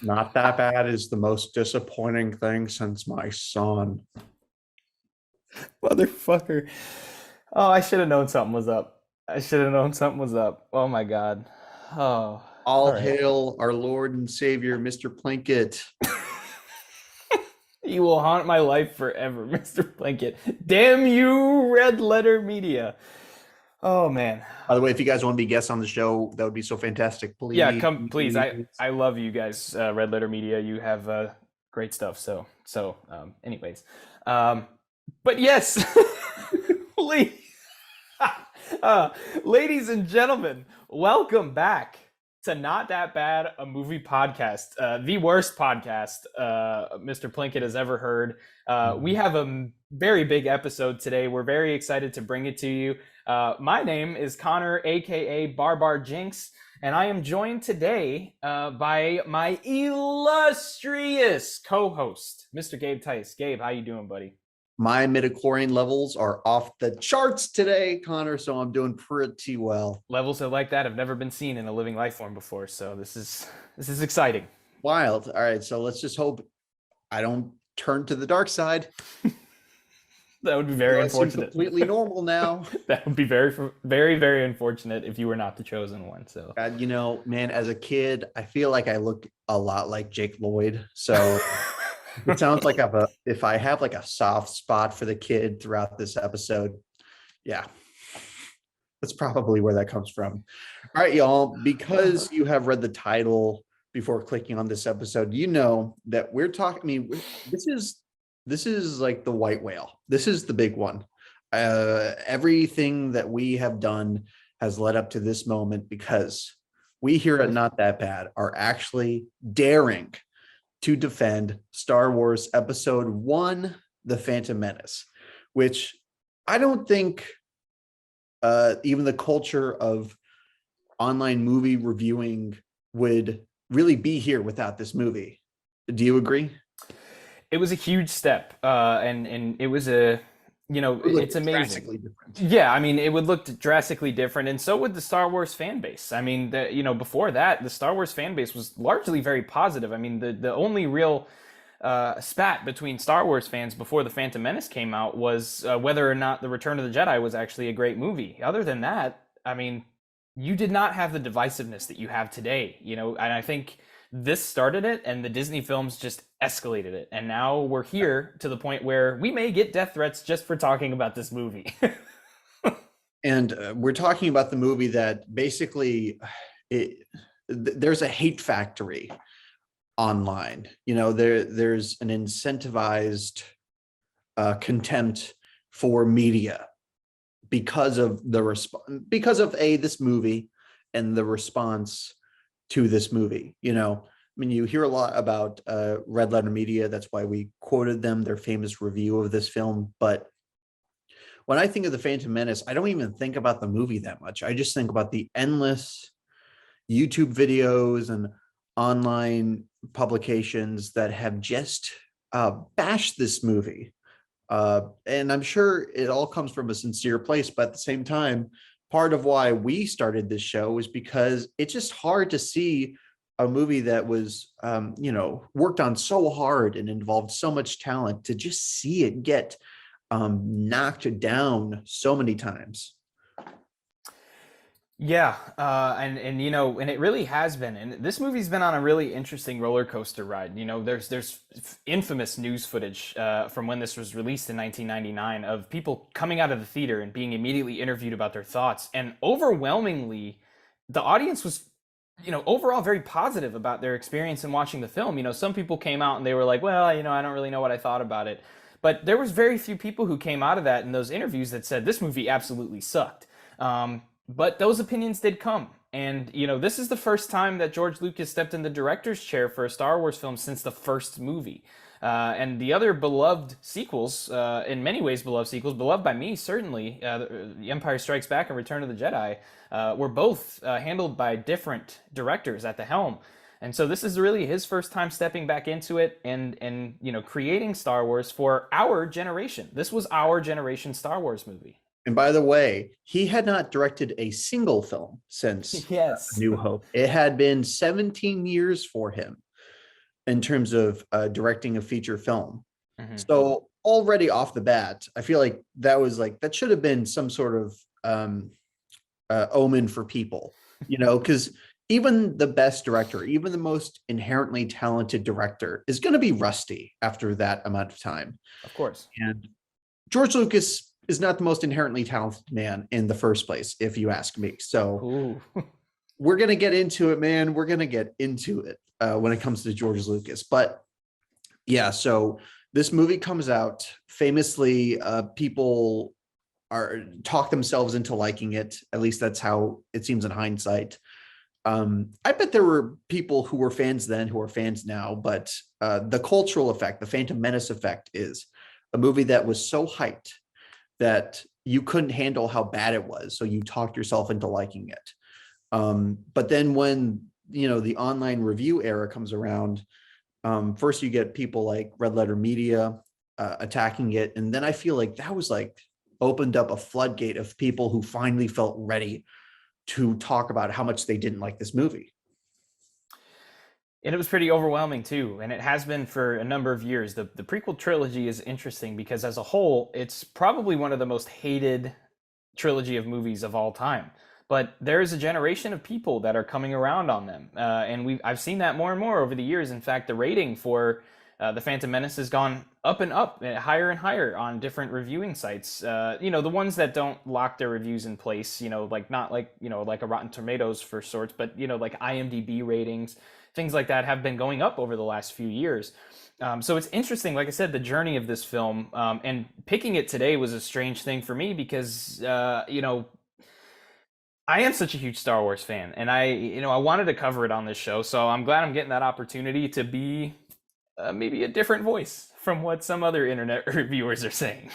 Not that bad is the most disappointing thing since my son. Motherfucker. Oh, I should have known something was up. I should have known something was up. Oh my God. Oh, all All right. hail our Lord and Savior, Mr. Plinkett. You will haunt my life forever, Mr. Blanket. Damn you, Red Letter Media. Oh man. By the way, if you guys want to be guests on the show, that would be so fantastic. Yeah, Please. come please. I love you guys, Red Letter Media. You have great stuff. Anyways, um, but yes, please. uh, ladies and gentlemen, welcome back to Not That Bad, a movie podcast, the worst podcast Mr. Plinkett has ever heard. We have a very big episode today. We're very excited to bring it to you. My name is Connor, aka Barbar Jinx, and I am joined today by my illustrious co-host, Mr. Gabe Tice. Gabe, how you doing, buddy? My midichlorian levels are off the charts today, Connor, so I'm doing pretty well. Levels like that have never been seen in a living life form before, so this is exciting. Wild. All right, so let's just hope I don't turn to the dark side. That would be very unfortunate. Completely normal now. That would be very, very, very unfortunate if you were not the chosen one. So, God, man, as a kid, I feel like I look a lot like Jake Lloyd. So it sounds like if I have like a soft spot for the kid throughout this episode, yeah, that's probably where that comes from. All right, y'all, because you have read the title before clicking on this episode, you know that we're talking. I mean, this is like the white whale. This is the big one. Everything that we have done has led up to this moment because we here at Not That Bad are actually daring to defend Star Wars Episode 1, The Phantom Menace, which I don't think even the culture of online movie reviewing would really be here without this movie. Do you agree? It was a huge step, and it was it's amazing. Drastically different. Yeah, I mean, it would look drastically different, and so would the Star Wars fan base. I mean, before that, the Star Wars fan base was largely very positive. I mean, the only real spat between Star Wars fans before the Phantom Menace came out was whether or not the Return of the Jedi was actually a great movie. Other than that, I mean, you did not have the divisiveness that you have today. And I think this started it, and the Disney films just escalated it, and now we're here to the point where we may get death threats just for talking about this movie. And we're talking about the movie that basically there's a hate factory online. There's an incentivized contempt for media because of this movie and the response to this movie. I mean, you hear a lot about Red Letter Media. That's why we quoted them, their famous review of this film. But when I think of the Phantom Menace, I don't even think about the movie that much. I just think about the endless YouTube videos and online publications that have just bashed this movie. And I'm sure it all comes from a sincere place, but at the same time, part of why we started this show is because it's just hard to see a movie that was, worked on so hard and involved so much talent to just see it get knocked down so many times. Yeah, and it really has been. And this movie's been on a really interesting roller coaster ride. There's infamous news footage from when this was released in 1999 of people coming out of the theater and being immediately interviewed about their thoughts. And overwhelmingly, the audience was, overall very positive about their experience in watching the film. Some people came out and they were like, well, I don't really know what I thought about it. But there was very few people who came out of that in those interviews that said this movie absolutely sucked. But those opinions did come. And, this is the first time that George Lucas stepped in the director's chair for a Star Wars film since the first movie. And the other beloved sequels, in many ways beloved sequels, beloved by me certainly, The Empire Strikes Back and Return of the Jedi, were both handled by different directors at the helm. And so this is really his first time stepping back into it and creating Star Wars for our generation. This was our generation Star Wars movie. And by the way, he had not directed a single film since Yes. New Hope. It had been 17 years for him. in terms of directing a feature film. Hmm. So already off the bat, I feel like that should have been some sort of omen for people, because even the best director, even the most inherently talented director, is going to be rusty after that amount of time. Of course. And George Lucas is not the most inherently talented man in the first place, if you ask me. So Ooh. we're going to get into it, man. We're going to get into it when it comes to George Lucas. But yeah, so this movie comes out famously. People are talk themselves into liking it. At least that's how it seems in hindsight. I bet there were people who were fans then who are fans now, but the cultural effect, the Phantom Menace effect, is a movie that was so hyped that you couldn't handle how bad it was, so you talked yourself into liking it. But then when the online review era comes around, first you get people like Red Letter Media attacking it, and then I feel like that was like opened up a floodgate of people who finally felt ready to talk about how much they didn't like this movie. And it was pretty overwhelming too, and it has been for a number of years. The prequel trilogy is interesting because as a whole, it's probably one of the most hated trilogy of movies of all time. But there is a generation of people that are coming around on them, and I've seen that more and more over the years. In fact, the rating for the Phantom Menace has gone up and up, higher and higher on different reviewing sites. The ones that don't lock their reviews in place, like not like like a Rotten Tomatoes for sorts, but like IMDb ratings, things like that have been going up over the last few years. So it's interesting, like I said, the journey of this film, and picking it today was a strange thing for me because I am such a huge Star Wars fan, and I wanted to cover it on this show, so I'm glad I'm getting that opportunity to be maybe a different voice from what some other internet reviewers are saying.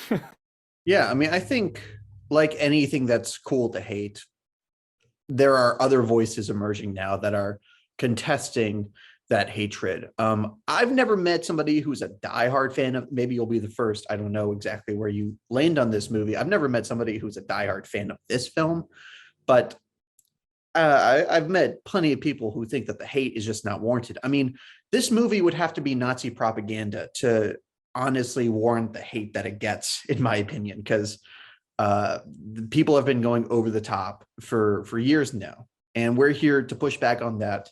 Yeah, I mean, I think like anything that's cool to hate, there are other voices emerging now that are contesting that hatred. I've never met somebody who's a diehard fan of. Maybe you'll be the first. I don't know exactly where you land on this movie. I've never met somebody who's a diehard fan of this film, but I've met plenty of people who think that the hate is just not warranted. I mean, this movie would have to be Nazi propaganda to honestly warrant the hate that it gets, in my opinion, because people have been going over the top for years now, and we're here to push back on that.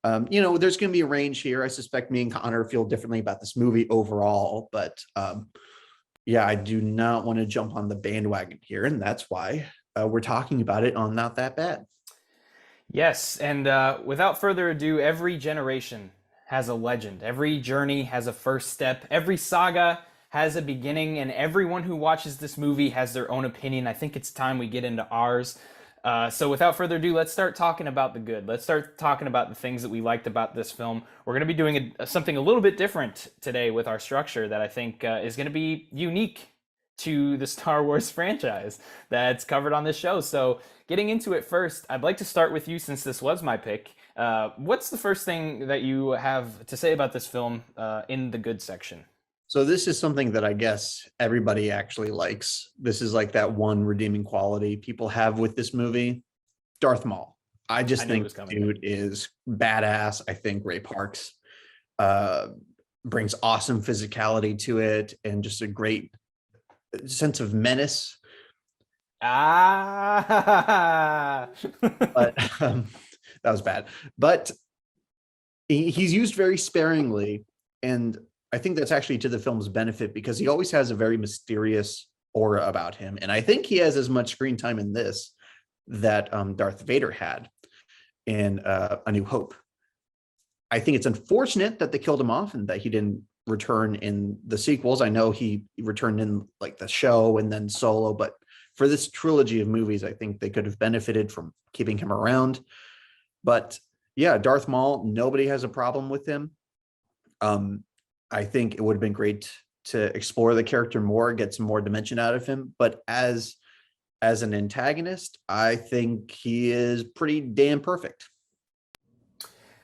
There's going to be a range here. I suspect me and Connor feel differently about this movie overall, but yeah, I do not want to jump on the bandwagon here, and that's why we're talking about it on Not That Bad. Yes, and without further ado, every generation has a legend. Every journey has a first step. Every saga has a beginning, and everyone who watches this movie has their own opinion. I think it's time we get into ours. So without further ado, let's start talking about the good. Let's start talking about the things that we liked about this film. We're going to be doing something a little bit different today with our structure that I think is going to be unique to the Star Wars franchise that's covered on this show. So getting into it first, I'd like to start with you since this was my pick. What's the first thing that you have to say about this film in the good section? So this is something that I guess everybody actually likes. This is like that one redeeming quality people have with this movie. Darth Maul. I just think dude is badass. I think Ray Parks brings awesome physicality to it and just a great sense of menace. But that was bad. But he's used very sparingly, and I think that's actually to the film's benefit because he always has a very mysterious aura about him, and I think he has as much screen time in this that Darth Vader had in A New Hope. I think it's unfortunate that they killed him off and that he didn't return in the sequels. I know he returned in like the show and then Solo, but for this trilogy of movies, I think they could have benefited from keeping him around. But yeah, Darth Maul, nobody has a problem with him. I think it would have been great to explore the character more, get some more dimension out of him. But as an antagonist, I think he is pretty damn perfect.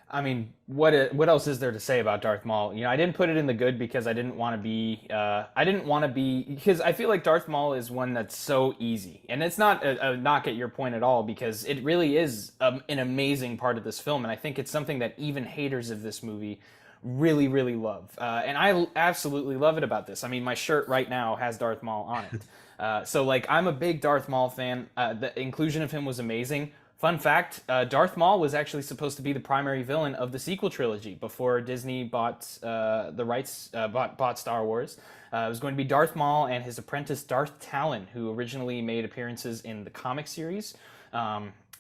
I mean, what else is there to say about Darth Maul? I didn't put it in the good because I didn't want to be because I feel like Darth Maul is one that's so easy, and it's not a knock at your point at all because it really is an amazing part of this film, and I think it's something that even haters of this movie really, really love. And absolutely love it about this. I mean, my shirt right now has Darth Maul on it. So like, I'm a big Darth Maul fan. The inclusion of him was amazing. Fun fact: Darth Maul was actually supposed to be the primary villain of the sequel trilogy before Disney bought the rights, bought Star Wars. It was going to be Darth Maul and his apprentice Darth Talon, who originally made appearances in the comic series.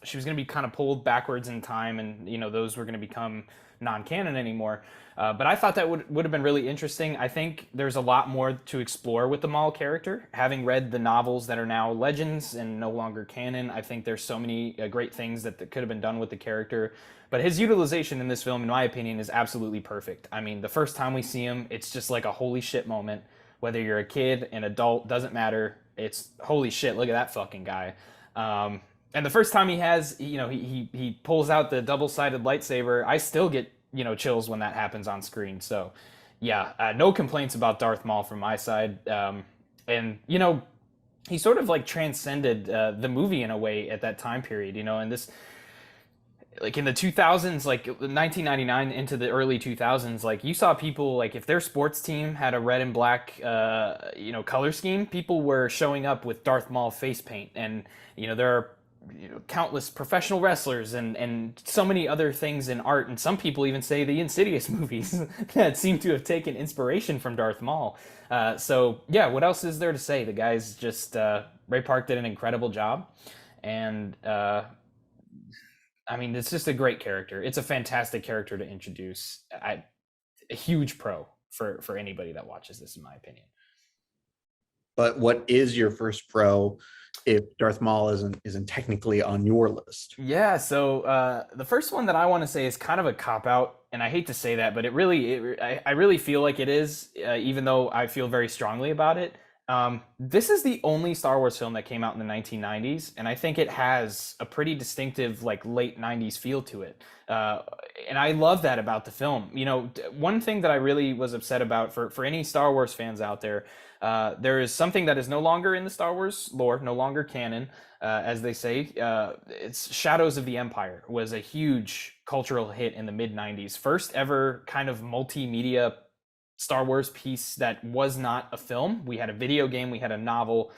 She was going to be kind of pulled backwards in time, and those were going to become non-canon anymore. But I thought that would have been really interesting. I think there's a lot more to explore with the Maul character. Having read the novels that are now legends and no longer canon, I think there's so many great things that could have been done with the character. But his utilization in this film, in my opinion, is absolutely perfect. I mean, the first time we see him, it's just like a holy shit moment. Whether you're a kid, an adult, doesn't matter. It's holy shit, look at that fucking guy. And the first time he pulls out the double-sided lightsaber, I still get chills when that happens on screen. So yeah, no complaints about Darth Maul from my side. And he sort of like transcended the movie in a way at that time period. And this, like in the 2000s, like 1999 into the early 2000s, like you saw people, like if their sports team had a red and black color scheme, people were showing up with Darth Maul face paint. And there are countless professional wrestlers and so many other things in art, and some people even say the Insidious movies that seem to have taken inspiration from Darth Maul. So yeah, what else is there to say? The guy's just Ray Park did an incredible job, and I mean, it's just a great character. It's a fantastic character to introduce. A huge pro for anybody that watches this, in my opinion. But what is your first pro if Darth Maul isn't technically on your list? Yeah, so the first one that I want to say is kind of a cop out, and I hate to say that, but I really feel like it is, even though I feel very strongly about it. This is the only Star Wars film that came out in the 1990s, and I think it has a pretty distinctive like late 90s feel to it. And I love that about the film. One thing that I really was upset about for any Star Wars fans out there, there is something that is no longer in the Star Wars lore, no longer canon, as they say. It's Shadows of the Empire was a huge cultural hit in the mid 90s. First ever kind of multimedia Star Wars piece that was not a film. We had a video game, we had a novel,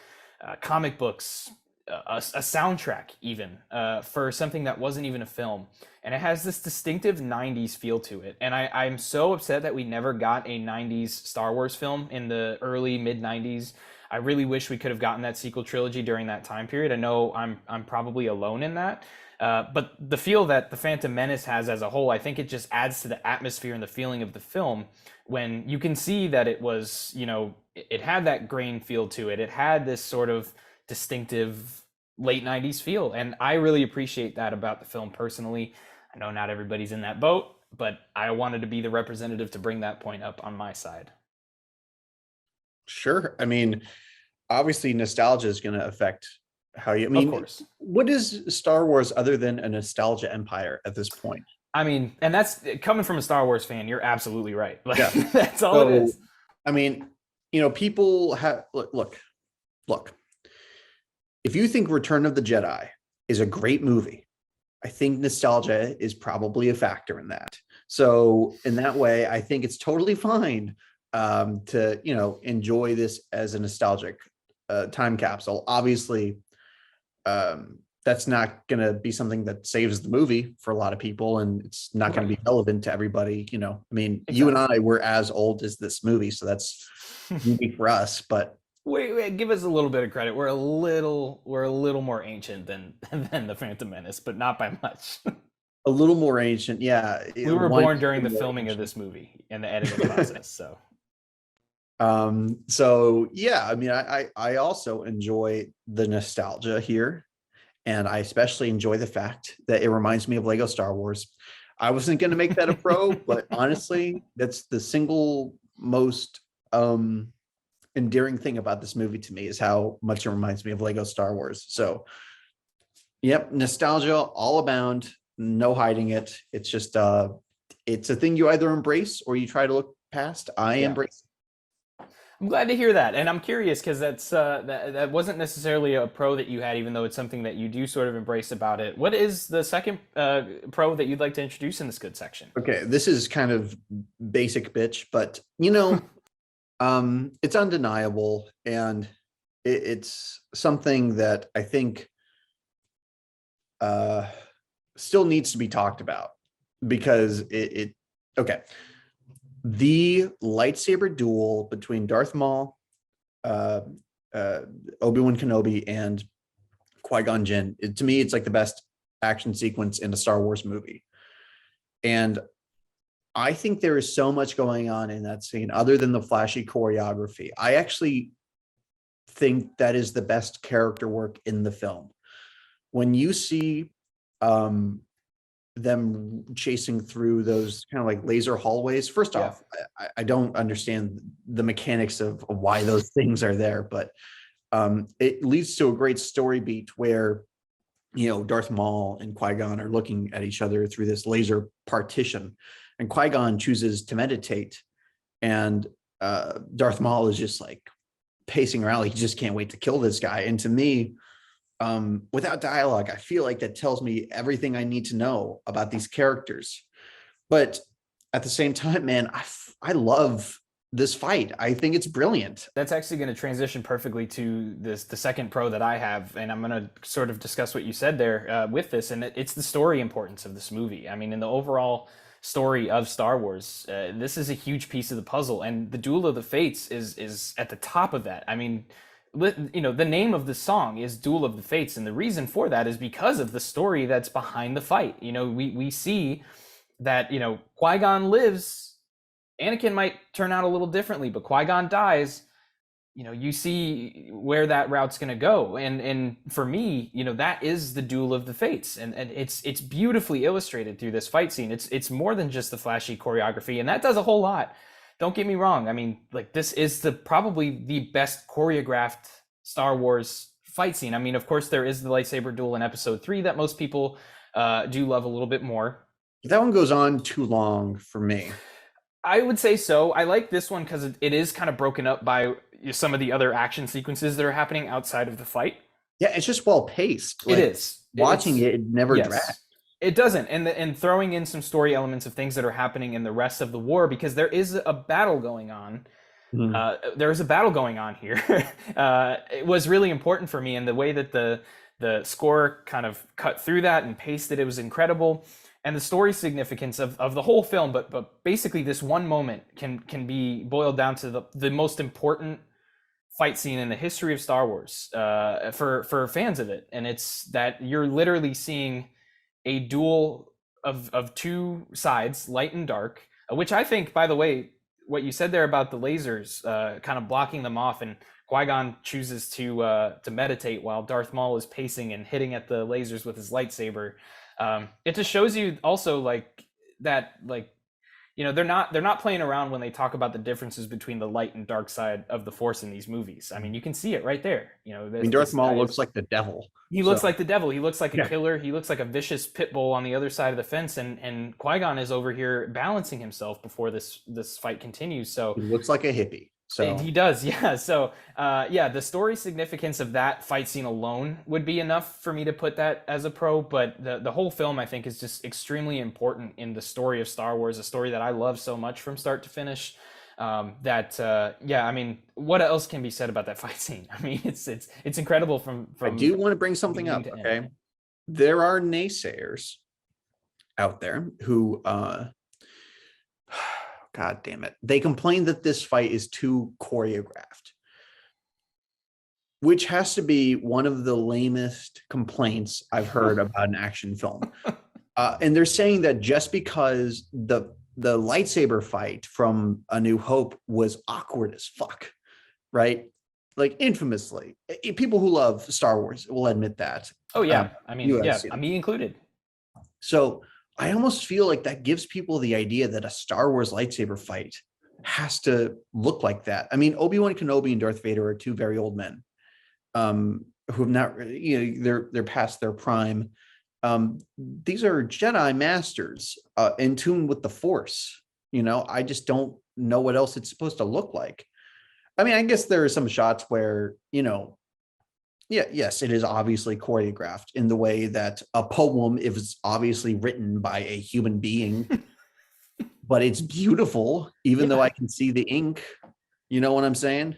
comic books, a soundtrack even, for something that wasn't even a film. And it has this distinctive 90s feel to it. And I'm so upset that we never got a 90s Star Wars film in the early mid 90s. I really wish we could have gotten that sequel trilogy during that time period. I know I'm probably alone in that. But the feel that the Phantom Menace has as a whole, I think it just adds to the atmosphere and the feeling of the film, when you can see that it was, it had that grain feel to it. It had this sort of distinctive late 90s feel. And I really appreciate that about the film personally. I know not everybody's in that boat, but I wanted to be the representative to bring that point up on my side. Sure. I mean, obviously nostalgia is going to affect how you, I mean, Of course. what is Star Wars other than a nostalgia empire at this point? I mean, and that's coming from a Star Wars fan. You're absolutely right. Like, Yeah. that's all it is. I mean, people have look. If you think Return of the Jedi is a great movie, I think nostalgia is probably a factor in that. So in that way, I think it's totally fine to enjoy this as a nostalgic time capsule. Obviously, that's not going to be something that saves the movie for a lot of people, and it's not going to be relevant to everybody. I mean, exactly. You and I were as old as this movie, so that's unique for us. But wait, give us a little bit of credit. We're a little more ancient than the Phantom Menace, but not by much. A little more ancient, yeah. We were born during the filming of this movie and the editing process, so. So yeah, I mean, I also enjoy the nostalgia here, and I especially enjoy the fact that it reminds me of Lego Star Wars. I wasn't going to make that a pro, but honestly, that's the single most endearing thing about this movie to me, is how much it reminds me of Lego Star Wars. So yep, nostalgia all abound, no hiding it. It's just it's a thing you either embrace or you try to look past. I embrace it. I'm glad to hear that, and I'm curious because that wasn't necessarily a pro that you had, even though it's something that you do sort of embrace about it. What is the second pro that you'd like to introduce in this good section? Okay, this is kind of basic bitch, but it's undeniable, and it's something that I think still needs to be talked about, because it okay. The lightsaber duel between Darth Maul, uh, Obi-Wan Kenobi, and Qui-Gon Jinn, to me, it's like the best action sequence in a Star Wars movie. And I think there is so much going on in that scene other than the flashy choreography. I actually think that is the best character work in the film. When you see them chasing through those kind of like laser hallways, first off, I don't understand the mechanics of why those things are there, but it leads to a great story beat where Darth Maul and Qui-Gon are looking at each other through this laser partition, and Qui-Gon chooses to meditate, and Darth Maul is just like pacing around, like he just can't wait to kill this guy. And to me, without dialogue, I feel like that tells me everything I need to know about these characters. But at the same time, man, I love this fight. I think it's brilliant. That's actually going to transition perfectly to the second pro that I have, and I'm going to sort of discuss what you said there with this, and it's the story importance of this movie. I mean, in the overall story of Star Wars, this is a huge piece of the puzzle, and the Duel of the Fates is at the top of that. I mean, the name of the song is Duel of the Fates, and the reason for that is because of the story that's behind the fight. We see that Qui-Gon lives. Anakin might turn out a little differently, but Qui-Gon dies. You see where that route's going to go, and for me, that is the Duel of the Fates, and it's beautifully illustrated through this fight scene. It's more than just the flashy choreography, and that does a whole lot. Don't get me wrong. I mean, like, this is probably the best choreographed Star Wars fight scene. I mean, of course, there is the lightsaber duel in Episode 3 that most people do love a little bit more. That one goes on too long for me. I would say so. I like this one because it is kind of broken up by some of the other action sequences that are happening outside of the fight. Yeah, it's just well paced. It is. Watching it never drags. It doesn't, and throwing in some story elements of things that are happening in the rest of the war, because there is a battle going on. There is a battle going on here. It was really important for me, and the way that the score kind of cut through that and paced it was incredible. And the story significance of the whole film, but basically this one moment can be boiled down to the most important fight scene in the history of Star Wars for fans of it, and it's that you're literally seeing a duel of two sides, light and dark, which I think, by the way, what you said there about the lasers kind of blocking them off, and Qui-Gon chooses to meditate while Darth Maul is pacing and hitting at the lasers with his lightsaber. It just shows you also that they're not playing around when they talk about the differences between the light and dark side of the Force in these movies. I mean, you can see it right there. Darth Maul looks like the devil. He looks like the devil. He looks like a killer. He looks like a vicious pit bull on the other side of the fence, and Qui-Gon is over here balancing himself before this fight continues. So he looks like a hippie. So he does, yeah. So the story significance of that fight scene alone would be enough for me to put that as a pro, but the whole film, I think, is just extremely important in the story of Star Wars, a story that I love so much from start to finish. I mean, what else can be said about that fight scene? I mean, it's incredible from I do want to bring something up, okay? There are naysayers out there who God damn it. They complain that this fight is too choreographed, which has to be one of the lamest complaints I've heard about an action film. And they're saying that just because the lightsaber fight from A New Hope was awkward as fuck, right? Like, infamously. People who love Star Wars will admit that. Oh, yeah. Me included. So I almost feel like that gives people the idea that a Star Wars lightsaber fight has to look like that. I mean, Obi-Wan Kenobi and Darth Vader are two very old men who have not, they're past their prime. These are Jedi masters in tune with the Force. I just don't know what else it's supposed to look like. I mean, I guess there are some shots where, yes, it is obviously choreographed in the way that a poem is obviously written by a human being. but it's beautiful, even though Yeah, I can see the ink. You know what I'm saying?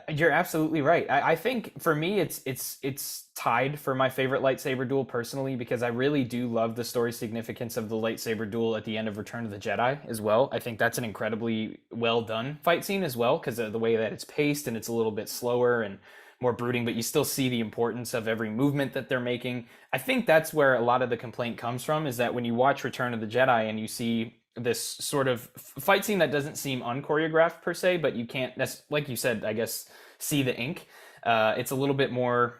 you're absolutely right. I think for me, it's tied for my favorite lightsaber duel personally because I really do love the story significance of the lightsaber duel at the end of Return of the Jedi as well. I think that's an incredibly well done fight scene as well because of the way that it's paced and it's a little bit slower and more brooding, but you still see the importance of every movement that they're making. I think that's where a lot of the complaint comes from is that when you watch Return of the Jedi and you see this sort of fight scene that doesn't seem unchoreographed per se, but you can't, that's like you said, I guess, see the ink. It's a little bit more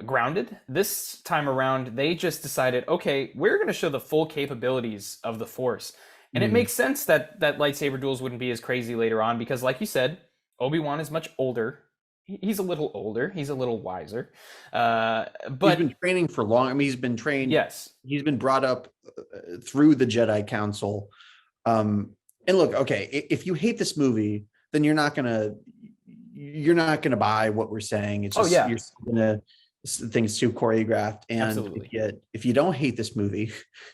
grounded. This time around, they just decided, okay, we're going to show the full capabilities of the Force. And it Mm. makes sense that lightsaber duels wouldn't be as crazy later on because, like you said, Obi-Wan is much older. He's a little older. He's a little wiser. He's But been training for long. I mean, he's been trained. yes. He's been brought up through the Jedi Council. And look, okay, if you hate this movie, then you're not gonna buy what we're saying. It's Oh, just yeah, you're gonna think it's too choreographed. And absolutely. if you don't hate this movie,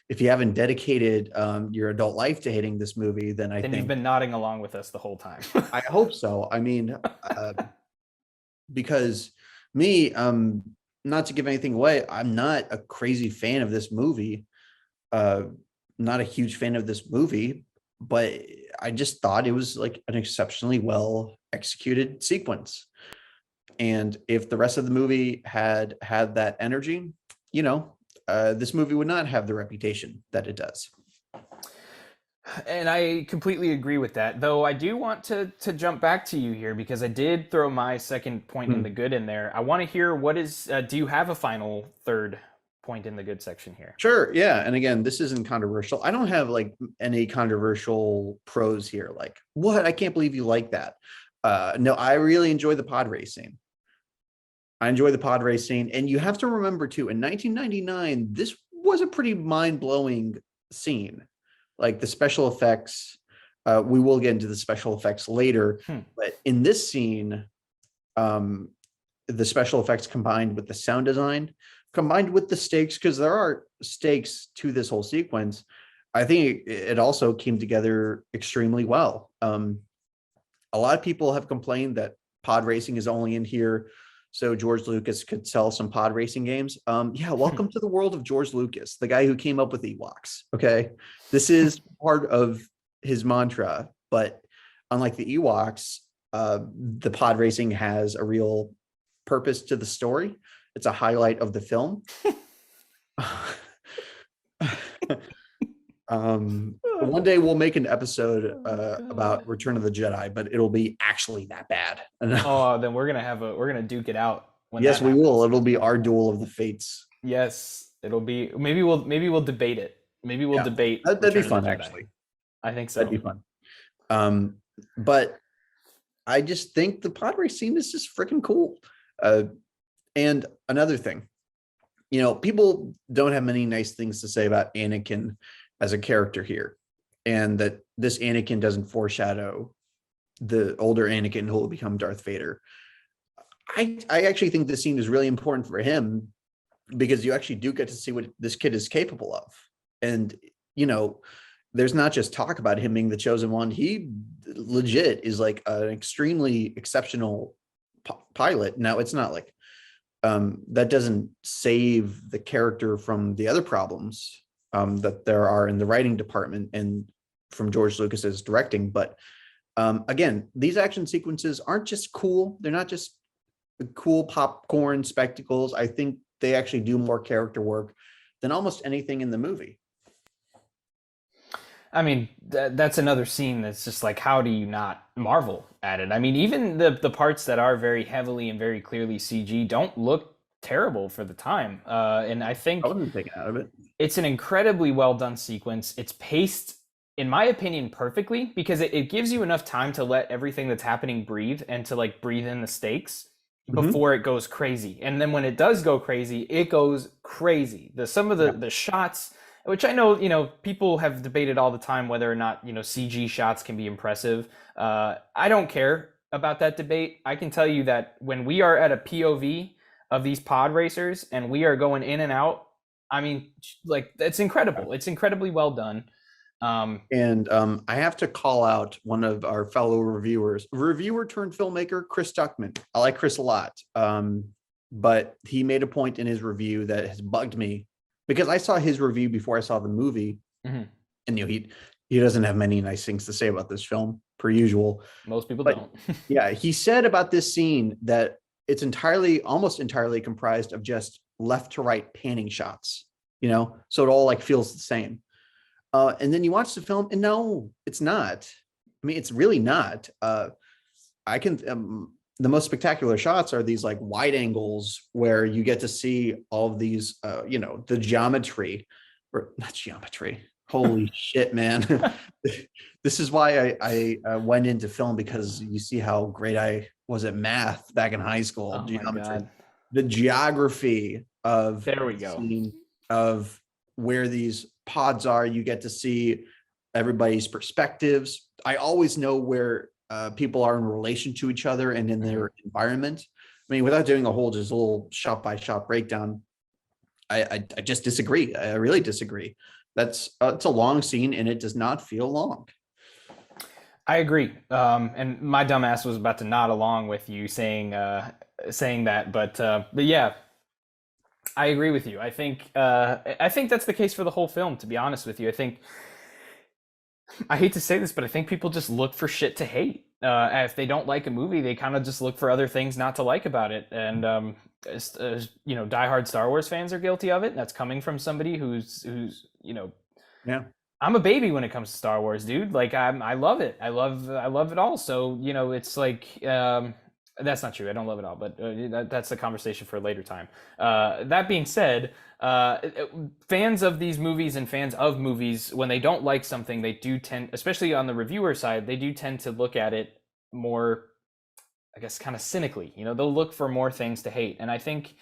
if you haven't dedicated your adult life to hating this movie, then I Then you've think been nodding along with us the whole time. I hope so. I mean, because me, not to give anything away, I'm not a crazy fan of this movie. Uh, not a huge fan of this movie, but I just thought it was like an exceptionally well executed sequence. And if the rest of the movie had that energy, you know, this movie would not have the reputation that it does. And I completely agree with that. Though I do want to jump back to you here because I did throw my second point in Hmm. the good in there. I want to hear what is do you have a final third point in the good section here? Sure, yeah. And again, this isn't controversial. I don't have like any controversial pros here. Like, what? I can't believe you like that. No, I really enjoy the pod racing. I enjoy the pod racing. And you have to remember too, in 1999, this was a pretty mind-blowing scene. Like the special effects, we will get into the special effects later, Hmm. but in this scene, um, the special effects combined with the sound design, combined with the stakes, because there are stakes to this whole sequence, I think it also came together extremely well. A lot of people have complained that pod racing is only in here so George Lucas could sell some pod racing games. Yeah, welcome to the world of George Lucas, the guy who came up with Ewoks. Okay, this is part of his mantra, but unlike the Ewoks, the pod racing has a real purpose to the story. It's a highlight of the film. One day we'll make an episode Oh about God. Return of the Jedi, but it'll be actually that bad. Oh, then we're gonna duke it out when Yes, that we will. happens. It'll be our duel of the fates. Yes, it'll be maybe we'll debate it. Maybe we'll Yeah, debate that'd be Return of the fun, Jedi. actually. I think That'd so. be fun. Um, but I just think the pod race scene is just freaking cool. Uh, and another thing, people don't have many nice things to say about Anakin as a character here, and that this Anakin doesn't foreshadow the older Anakin who will become Darth Vader. I actually think this scene is really important for him because you actually do get to see what this kid is capable of. And, you know, there's not just talk about him being the chosen one. He legit is like an extremely exceptional pilot. Now, it's not like that doesn't save the character from the other problems that there are in the writing department and from George Lucas's directing. But again, these action sequences aren't just cool. They're not just cool popcorn spectacles. I think they actually do more character work than almost anything in the movie. I mean, that's another scene that's just like, how do you not marvel at it? I mean, even the parts that are very heavily and very clearly CG don't look terrible for the time. And I I think wasn't taken out of it. it's an incredibly well done sequence. It's paced, in my opinion, perfectly because it gives you enough time to let everything that's happening breathe and to like breathe in the stakes Mm-hmm. before it goes crazy. And then when it does go crazy, it goes crazy. Some of Yeah. the shots, which I know, people have debated all the time whether or not, CG shots can be impressive. I don't care about that debate. I can tell you that when we are at a POV of these pod racers and we are going in and out, I mean, like it's incredible. It's incredibly well done. And I have to call out one of our fellow reviewers, reviewer turned filmmaker, Chris Duckman. I like Chris a lot. But he made a point in his review that has bugged me because I saw his review before I saw the movie. Mm-hmm. And he doesn't have many nice things to say about this film, per usual. Most people But don't. yeah, he said about this scene that it's almost entirely comprised of just left to right panning shots, so it all like feels the same. And then you watch the film and no, it's not. I mean, it's really not. I can, the most spectacular shots are these like wide angles where you get to see all of these, the geometry, or not geometry. Holy shit, man. This is why I went into film, because you see how great I was at math back in high school. Oh my Geometry, God. the geography of There we the go. scene, of where these pods are. You get to see everybody's perspectives. I always know where people are in relation to each other and in their environment. I mean, without doing just a little shot by shot breakdown, I just disagree. I really disagree. It's a long scene and it does not feel long. I agree. And my dumbass was about to nod along with you saying that, but yeah, I agree with you. I think that's the case for the whole film. To be honest with you, I hate to say this, but I think people just look for shit to hate. If they don't like a movie, they kind of just look for other things not to like about it. And diehard Star Wars fans are guilty of it. That's coming from somebody who's Yeah. I'm a baby when it comes to Star Wars, dude. Like I love it. I love it all. So it's like that's not true. I don't love it all, but that's a conversation for a later time. That being said, fans of these movies and fans of movies, when they don't like something, they do tend, especially on the reviewer side, they do tend to look at it more, I guess, kind of cynically. They'll look for more things to hate, and I think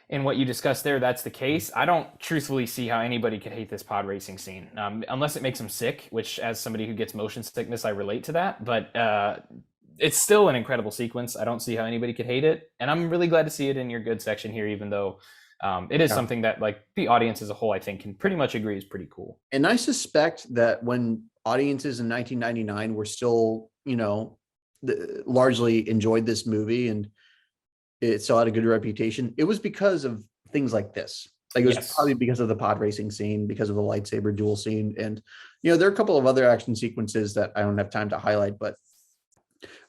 in what you discussed there, that's the case. I don't truthfully see how anybody could hate this pod racing scene, unless it makes them sick, which, as somebody who gets motion sickness, I relate to that. But it's still an incredible sequence. I don't see how anybody could hate it. And I'm really glad to see it in your good section here, even though it is something that, like, the audience as a whole, I think, can pretty much agree is pretty cool. And I suspect that when audiences in 1999 were still, largely enjoyed this movie and it still had a good reputation, it was because of things like this. Like, it was probably because of the pod racing scene, because of the lightsaber duel scene. And, there are a couple of other action sequences that I don't have time to highlight, but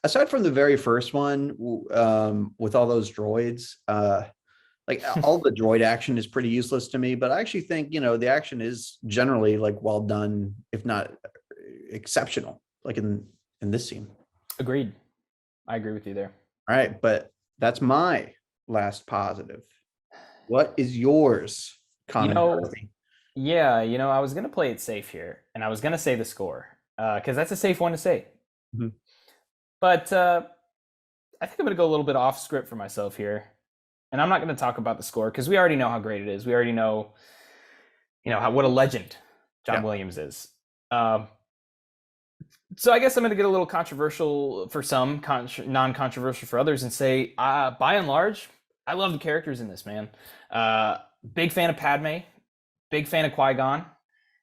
aside from the very first one, with all those droids, like all the droid action is pretty useless to me, but I actually think, the action is generally like well done, if not exceptional, like in this scene. Agreed. I agree with you there. All right, but that's my last positive. What is yours, Connor? Yeah, I was going to play it safe here, and I was going to say the score, because that's a safe one to say. Mm-hmm. But I think I'm going to go a little bit off script for myself here. And I'm not going to talk about the score, because we already know how great it is. We already know, what a legend John Williams is. So I guess I'm going to get a little controversial for some, non-controversial for others, and say, by and large, I love the characters in this, man. Big fan of Padme, big fan of Qui-Gon,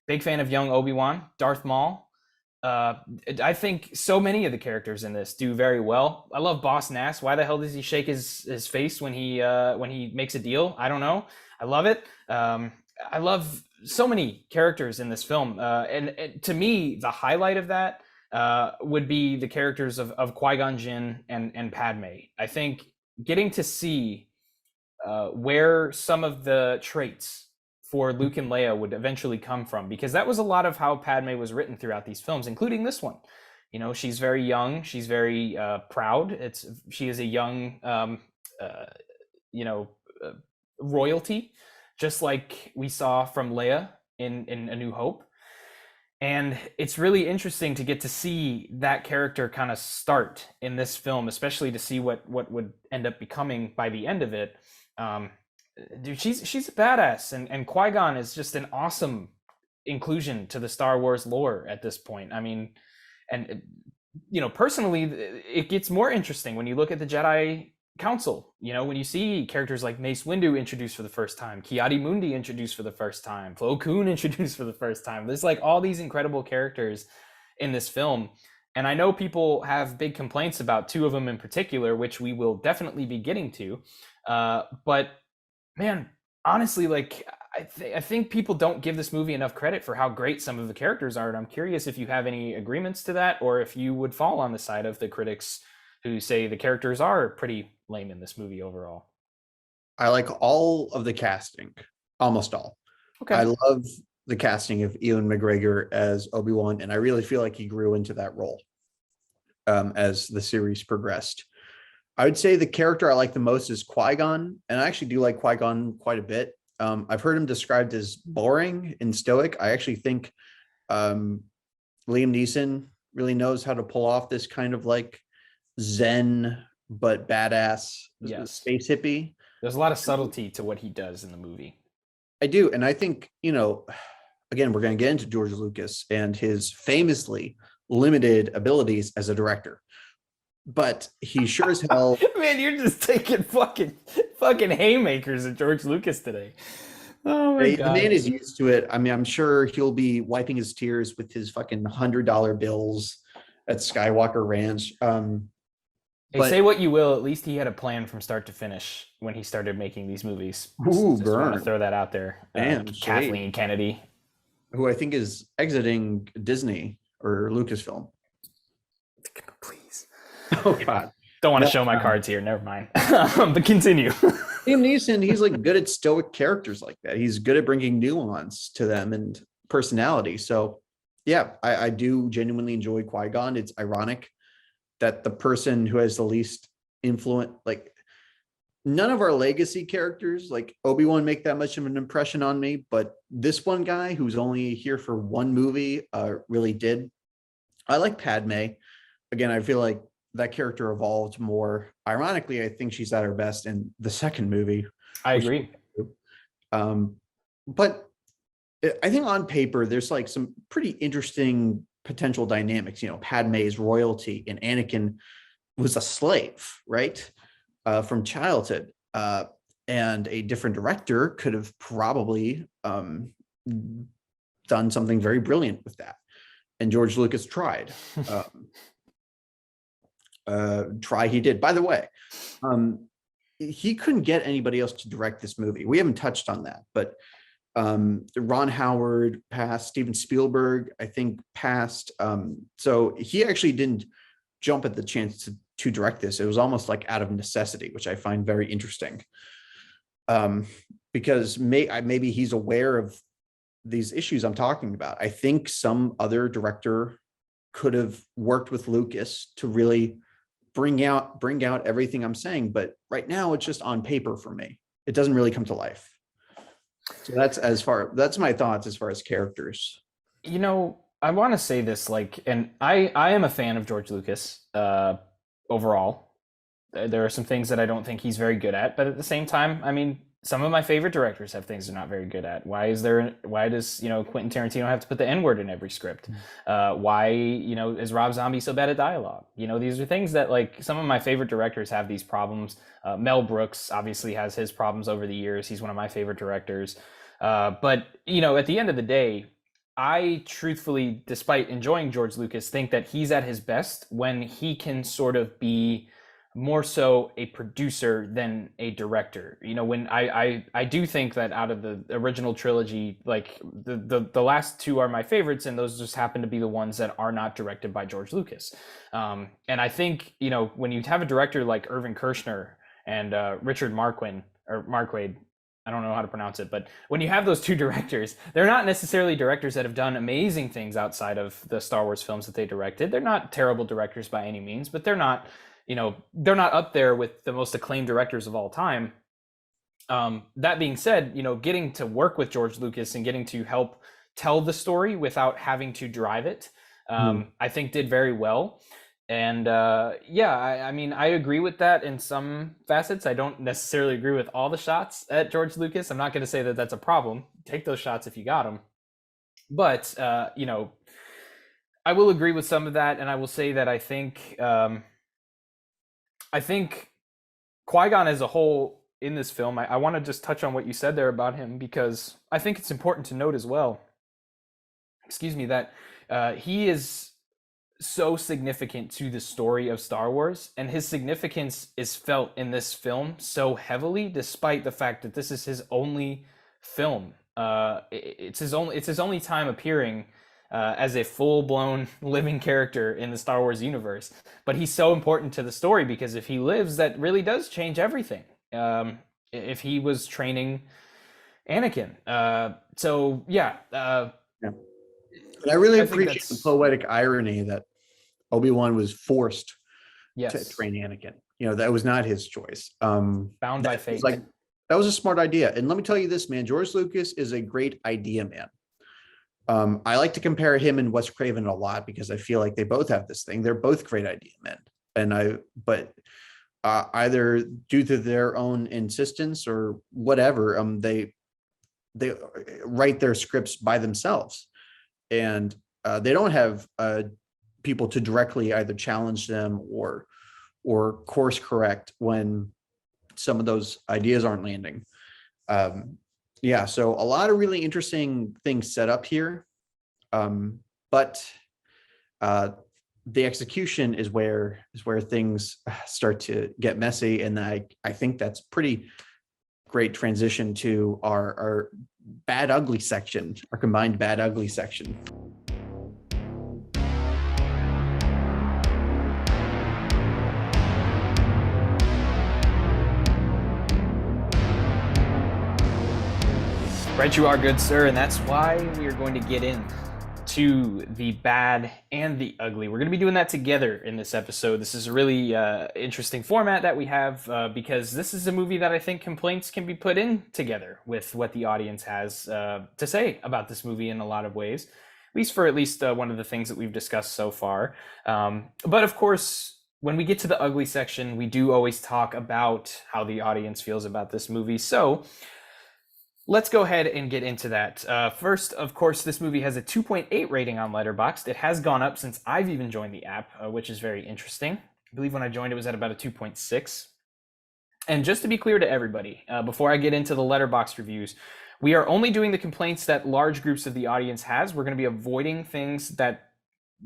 big fan of young Obi-Wan, Darth Maul. I think so many of the characters in this do very well. I love Boss Nass. Why the hell does he shake his face when he makes a deal? I don't know. I love it. I love so many characters in this film, and to me, the highlight of that would be the characters of Qui-Gon Jinn and Padme. I think getting to see where some of the traits for Luke and Leia would eventually come from, because that was a lot of how Padme was written throughout these films, including this one. She's very young, she's very proud. She is a young royalty, just like we saw from Leia in A New Hope. And it's really interesting to get to see that character kind of start in this film, especially to see what would end up becoming by the end of it. Dude, she's a badass, and Qui-Gon is just an awesome inclusion to the Star Wars lore at this point. I mean, and personally, it gets more interesting when you look at the Jedi council. You know, when you see characters like Mace Windu introduced for the first time, Ki-Adi-Mundi introduced for the first time, Plo Koon introduced for the first time. There's like all these incredible characters in this film. And I know people have big complaints about two of them in particular, which we will definitely be getting to. But man, honestly, like I think people don't give this movie enough credit for how great some of the characters are. And I'm curious if you have any agreements to that, or if you would fall on the side of the critics who say the characters are pretty lame in this movie overall. I like all of the casting, almost all. I Okay. love the casting of Ewan McGregor as Obi-Wan, and I really feel like he grew into that role as the series progressed. I would say the character I like the most is Qui-Gon, and I actually do like Qui-Gon quite a bit. I've heard him described as boring and stoic. I actually think um, Liam Neeson really knows how to pull off this kind of like Zen but badass Yes. space hippie. There's a lot of subtlety to what he does in the movie. I do, and I think again, we're going to get into George Lucas and his famously limited abilities as a director, but he sure as hell. Man, you're just taking fucking haymakers at George Lucas today. Oh my The god. man is used to it. I mean, I'm sure he'll be wiping his tears with his fucking $100 bills at Skywalker Ranch. Hey, say But what you will, at least he had a plan from start to finish when he started making these movies. ooh, Just want to burn, throw that out there. damn, Kathleen shade. Kennedy. Who I think is exiting Disney or Lucasfilm. Please. Oh God. Don't want No, to show my cards here. Never mind. But continue. Liam Neeson, he's like good at stoic characters like that. He's good at bringing nuance to them and personality. So, yeah, I do genuinely enjoy Qui-Gon. It's ironic that the person who has the least influence, like none of our legacy characters, like Obi-Wan, make that much of an impression on me. But this one guy who's only here for one movie really did. I like Padme. Again, I feel like that character evolved more. Ironically, I think she's at her best in the second movie, I which agree. um, but I think on paper there's like some pretty interesting potential dynamics. Padme's royalty and Anakin was a slave, right, from childhood, and a different director could have probably done something very brilliant with that. And George Lucas tried. Try he did. By the way, he couldn't get anybody else to direct this movie. We haven't touched on that, but Ron Howard passed, Steven Spielberg, I think, passed. So he actually didn't jump at the chance to direct this. It was almost like out of necessity, which I find very interesting. Because maybe he's aware of these issues I'm talking about. I think some other director could have worked with Lucas to really bring out everything I'm saying, but right now it's just on paper for me. It doesn't really come to life. So that's my thoughts as far as characters. I want to say this, like, and I am a fan of George Lucas overall. There are some things that I don't think he's very good at, but at the same time, I mean, some of my favorite directors have things they're not very good at. Why does Quentin Tarantino have to put the N-word in every script? Why is Rob Zombie so bad at dialogue? These are things that, like, some of my favorite directors have these problems. Mel Brooks obviously has his problems over the years. He's one of my favorite directors. But at the end of the day, I truthfully, despite enjoying George Lucas, think that he's at his best when he can sort of be more so a producer than a director. When I do think that out of the original trilogy, like the last two are my favorites, and those just happen to be the ones that are not directed by George Lucas. And I think when you have a director like Irvin Kershner and Richard Marquand, I don't know how to pronounce it, but when you have those two directors, they're not necessarily directors that have done amazing things outside of the Star Wars films that they directed. They're not terrible directors by any means, but they're not up there with the most acclaimed directors of all time. That being said, getting to work with George Lucas and getting to help tell the story without having to drive it, I think did very well. And I mean, I agree with that in some facets. I don't necessarily agree with all the shots at George Lucas. I'm not going to say that that's a problem. Take those shots if you got them. But, I will agree with some of that. And I will say that I think Qui-Gon as a whole in this film, I want to just touch on what you said there about him, because I think it's important to note as well, excuse me, that he is so significant to the story of Star Wars, and his significance is felt in this film so heavily, despite the fact that this is his only film. It's his only time appearing as a full blown living character in the Star Wars universe. But he's so important to the story because if he lives, that really does change everything. If he was training Anakin, so yeah. Yeah. But I really I think appreciate the that's poetic irony that Obi-Wan was forced to yes, train Anakin. That was not his choice. bound by That was fate. like that was a smart idea. And let me tell you this, man, George Lucas is a great idea man. I like to compare him and Wes Craven a lot because I feel like they both have this thing. They're both great idea men. But either due to their own insistence or whatever, they write their scripts by themselves, and they don't have people to directly either challenge them or course correct when some of those ideas aren't landing. Yeah, so a lot of really interesting things set up here, but the execution is where things start to get messy, and I think that's pretty great transition to our bad ugly section, our combined bad ugly section. Right, you are, good sir, and that's why we are going to get in to the bad and the ugly. We're going to be doing that together in this episode. This is a really interesting format that we have because this is a movie that I think complaints can be put in together with what the audience has to say about this movie in a lot of ways, at least one of the things that we've discussed so far. But of course, when we get to the ugly section, we do always talk about how the audience feels about this movie. So let's go ahead and get into that. First, of course, this movie has a 2.8 rating on Letterboxd. It has gone up since I've even joined the app, which is very interesting. I believe when I joined, it was at about a 2.6. And just to be clear to everybody, before I get into the Letterboxd reviews, we are only doing the complaints that large groups of the audience has. We're going to be avoiding things that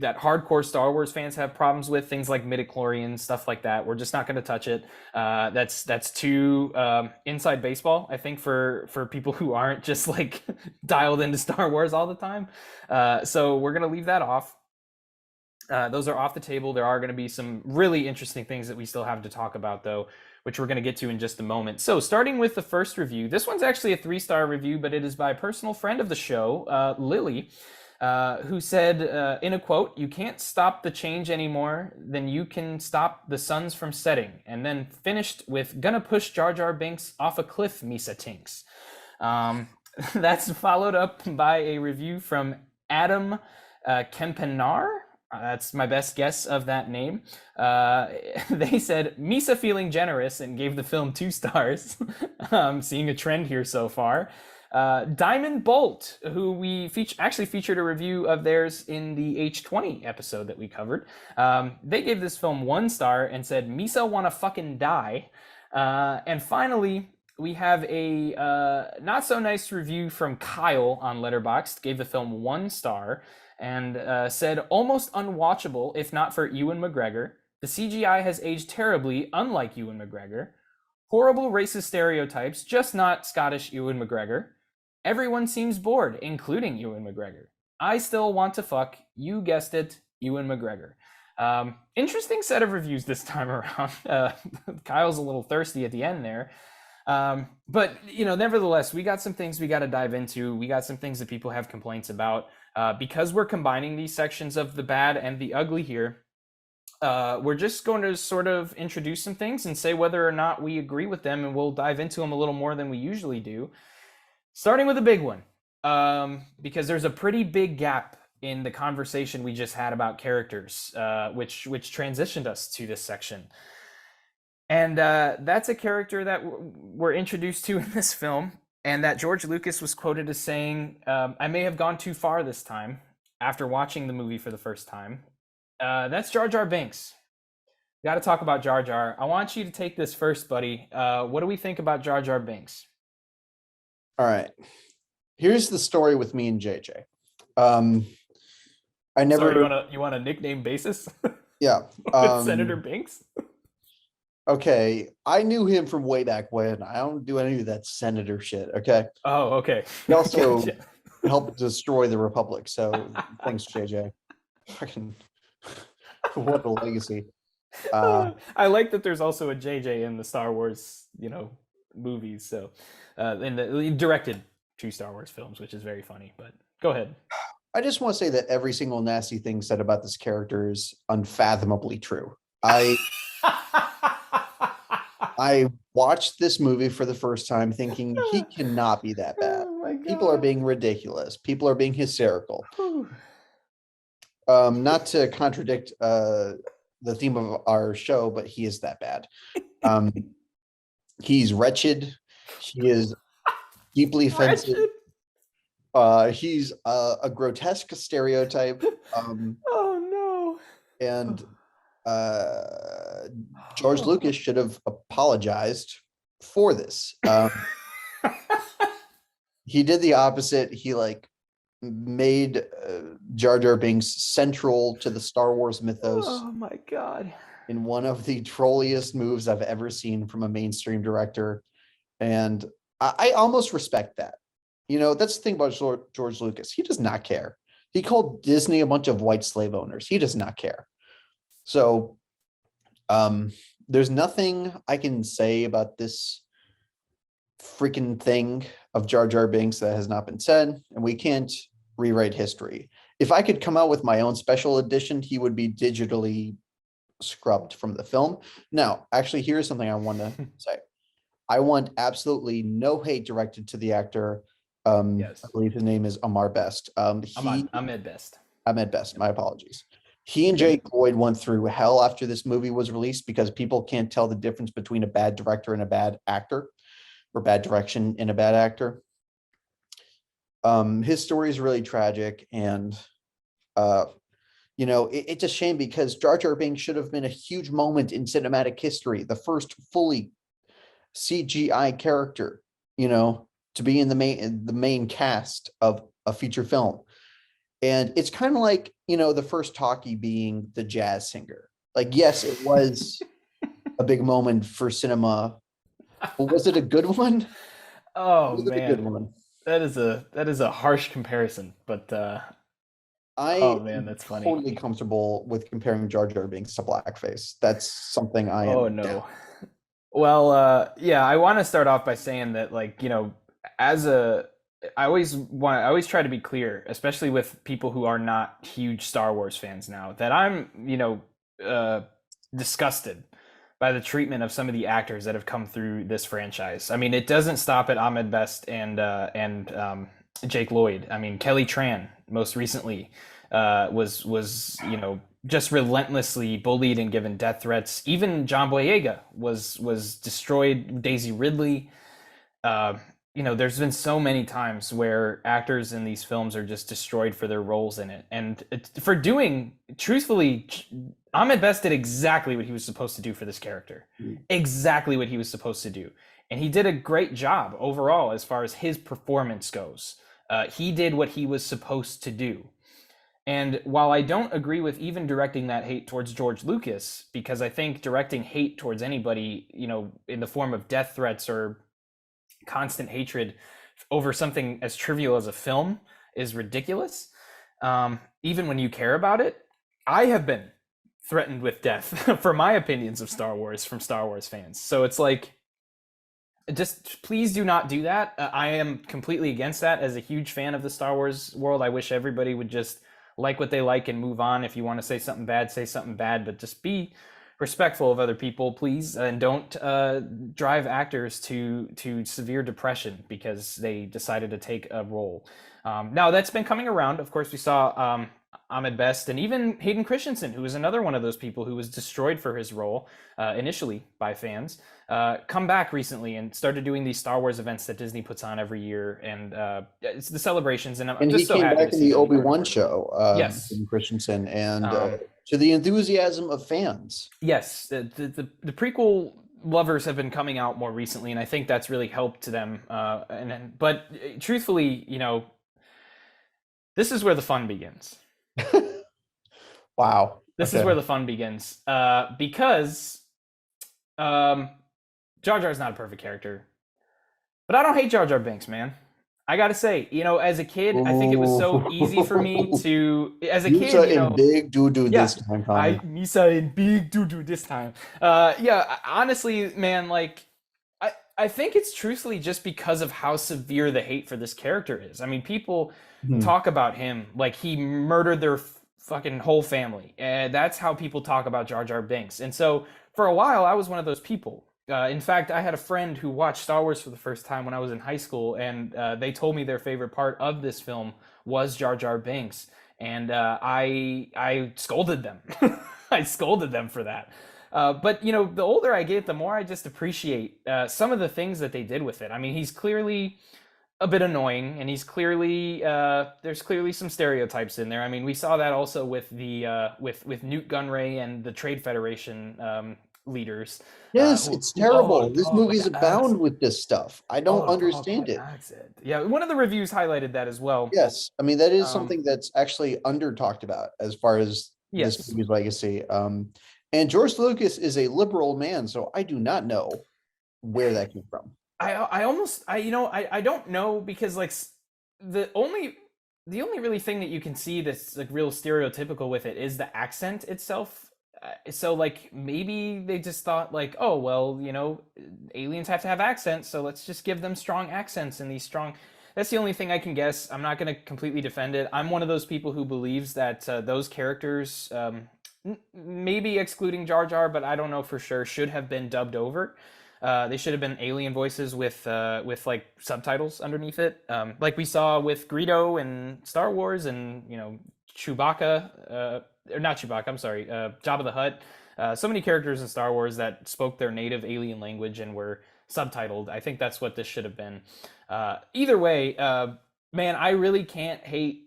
hardcore Star Wars fans have problems with, things like midichlorians, stuff like that. We're just not going to touch it. That's too inside baseball, I think, for people who aren't just like dialed into Star Wars all the time. So we're going to leave that off. Those are off the table. There are going to be some really interesting things that we still have to talk about, though, which we're going to get to in just a moment. So starting with the first review, this one's actually a 3-star review, but it is by a personal friend of the show, Lily, who said, in a quote, "You can't stop the change anymore, then you can stop the suns from setting." And then finished with, "Gonna push Jar Jar Binks off a cliff, Misa Tinks." That's followed up by a review from Adam Kempenar. That's my best guess of that name. They said, "Misa feeling generous," and gave the film 2 stars. Seeing a trend here so far. Diamond Bolt, who we actually featured a review of theirs in the H20 episode that we covered. They gave this film 1 star and said, "Misa wanna fucking die." And finally, we have a not so nice review from Kyle on Letterboxd. Gave the film 1 star and said, "Almost unwatchable if not for Ewan McGregor. The CGI has aged terribly, unlike Ewan McGregor. Horrible racist stereotypes, just not Scottish Ewan McGregor. Everyone seems bored, including Ewan McGregor. I still want to fuck, you guessed it, Ewan McGregor." Interesting set of reviews this time around. Kyle's a little thirsty at the end there. But, nevertheless, we got some things we got to dive into. We got some things that people have complaints about. Because we're combining these sections of the bad and the ugly here, we're just going to sort of introduce some things and say whether or not we agree with them, and we'll dive into them a little more than we usually do. Starting with a big one, because there's a pretty big gap in the conversation we just had about characters, which transitioned us to this section. And that's a character that we're introduced to in this film, and that George Lucas was quoted as saying, "I may have gone too far this time," after watching the movie for the first time. That's Jar Jar Binks. Got to talk about Jar Jar. I want you to take this first, buddy. What do we think about Jar Jar Binks? All right. Here's the story with me and JJ. Um, I Sorry, never, you want a nickname basis yeah. with Senator Um, Binks? okay. I knew him from way back when. I don't do any of that senator shit. Okay. Oh, okay. He also Gotcha. helped destroy the Republic. So thanks, JJ. Fucking what a legacy. I like that there's also a JJ in the Star Wars, movies. So, in the he directed two Star Wars films, which is very funny. But go ahead. I just want to say that every single nasty thing said about this character is unfathomably true. I watched this movie for the first time thinking he cannot be that bad. Oh my People are god. being ridiculous. People are being hysterical. Whew. Not to contradict the theme of our show, but he is that bad. Um, he's wretched. He is deeply offensive. Wretched. He's a grotesque stereotype. Oh And no. George Lucas should have apologized for this. He did the opposite. He like made Jar Jar Binks central to the Star Wars mythos Oh my god. in one of the trolliest moves I've ever seen from a mainstream director. And I almost respect that. You know, that's the thing about George Lucas. He does not care. He called Disney a bunch of white slave owners. He does not care. So there's nothing I can say about this freaking thing of Jar Jar Binks that has not been said, and we can't rewrite history. If I could come out with my own special edition, he would be digitally scrubbed from the film. Now, actually, here's something I want to say. I want absolutely no hate directed to the actor. I Yes. believe his name is Amar Best. I'm at best. Ahmed Best. My apologies. He and Jake Lloyd went through hell after this movie was released because people can't tell the difference between a bad director and a bad actor, or bad direction in a bad actor. His story is really tragic, and it's a shame because Jar Jar Binks should have been a huge moment in cinematic history, the first fully CGI character, to be in the main cast of a feature film. And it's kind of like, the first talkie being the jazz singer. Like, yes, it was a big moment for cinema, but was it a good one? Oh Was it a good man. one? That is a harsh comparison, but I oh man, am that's funny. totally comfortable with comparing Jar Jar Binks to blackface. That's something I Oh am down. no. Well, yeah, I want to start off by saying that, like, as a, I always try to be clear, especially with people who are not huge Star Wars fans now, that I'm, uh, disgusted by the treatment of some of the actors that have come through this franchise. I mean, it doesn't stop at Ahmed Best and Jake Lloyd. I mean, Kelly Tran most recently was just relentlessly bullied and given death threats. Even John Boyega was destroyed. Daisy Ridley. Uh, there's been so many times where actors in these films are just destroyed for their roles in it, and for doing, truthfully, Ahmed Best did exactly what he was supposed to do for this character, exactly what he was supposed to do, and he did a great job overall as far as his performance goes. He did what he was supposed to do. And while I don't agree with even directing that hate towards George Lucas, because I think directing hate towards anybody, in the form of death threats or constant hatred over something as trivial as a film is ridiculous. Even when you care about it, I have been threatened with death for my opinions of Star Wars from Star Wars fans. So it's like, just please do not do that. I am completely against that. As a huge fan of the Star Wars world, I wish everybody would just like what they like and move on. If you want to say something bad, but just be respectful of other people, please, and don't drive actors to severe depression because they decided to take a role. Now that's been coming around. Of course, we saw Ahmed Best, and even Hayden Christensen, who was another one of those people who was destroyed for his role initially by fans, come back recently and started doing these Star Wars events that Disney puts on every year, and it's the celebrations. And I'm And he just so came happy back to in see the them be part of Obi-Wan it. show, Yes. in Christensen, and Um, to the enthusiasm of fans. yes, the prequel lovers have been coming out more recently, and I think that's really helped them. But truthfully, this is where the fun begins. Wow. This is Okay. where the fun begins, because Jar Jar is not a perfect character, but I don't hate Jar Jar Binks, man. I gotta say, as a kid, I think it was so easy for me Ooh. to, as a You kid, saw in big doo-doo yeah, this time, I Connor. Misa in big doo doo this time. Yeah, honestly, man, like, I think it's truthfully just because of how severe the hate for this character is. I mean, people Hmm. talk about him like he murdered their fucking whole family, and that's how people talk about Jar Jar Binks. And so, for a while, I was one of those people. In fact, I had a friend who watched Star Wars for the first time when I was in high school, and they told me their favorite part of this film was Jar Jar Binks, and I scolded them. I scolded them for that. But the older I get, the more I just appreciate some of the things that they did with it. I mean, he's clearly a bit annoying, and he's clearly there's clearly some stereotypes in there. I mean, we saw that also with the with Newt Gunray and the Trade Federation leaders. Yes, Who, it's who all terrible. This talk with movie's the abound accent. with this stuff. I don't All talk with understand it. accent. Yeah, one of the reviews highlighted that as well. Yes, I mean that is Um, something that's actually under talked about as far as this yes, movie's legacy. And George Lucas is a liberal man, so I do not know where that came from. I almost I don't know, because like the only really thing that you can see that's like real stereotypical with it is the accent itself. So like maybe they just thought like, oh well, aliens have to have accents, so let's just give them strong accents and these strong. That's the only thing I can guess. I'm not going to completely defend it. I'm one of those people who believes that those characters, maybe excluding Jar Jar, but I don't know for sure, should have been dubbed over. They should have been alien voices with like subtitles underneath it, like we saw with Greedo in Star Wars, and Chewbacca, or not Chewbacca. I'm sorry, Jabba the Hutt. So many characters in Star Wars that spoke their native alien language and were subtitled. I think that's what this should have been. Either way, man, I really can't hate.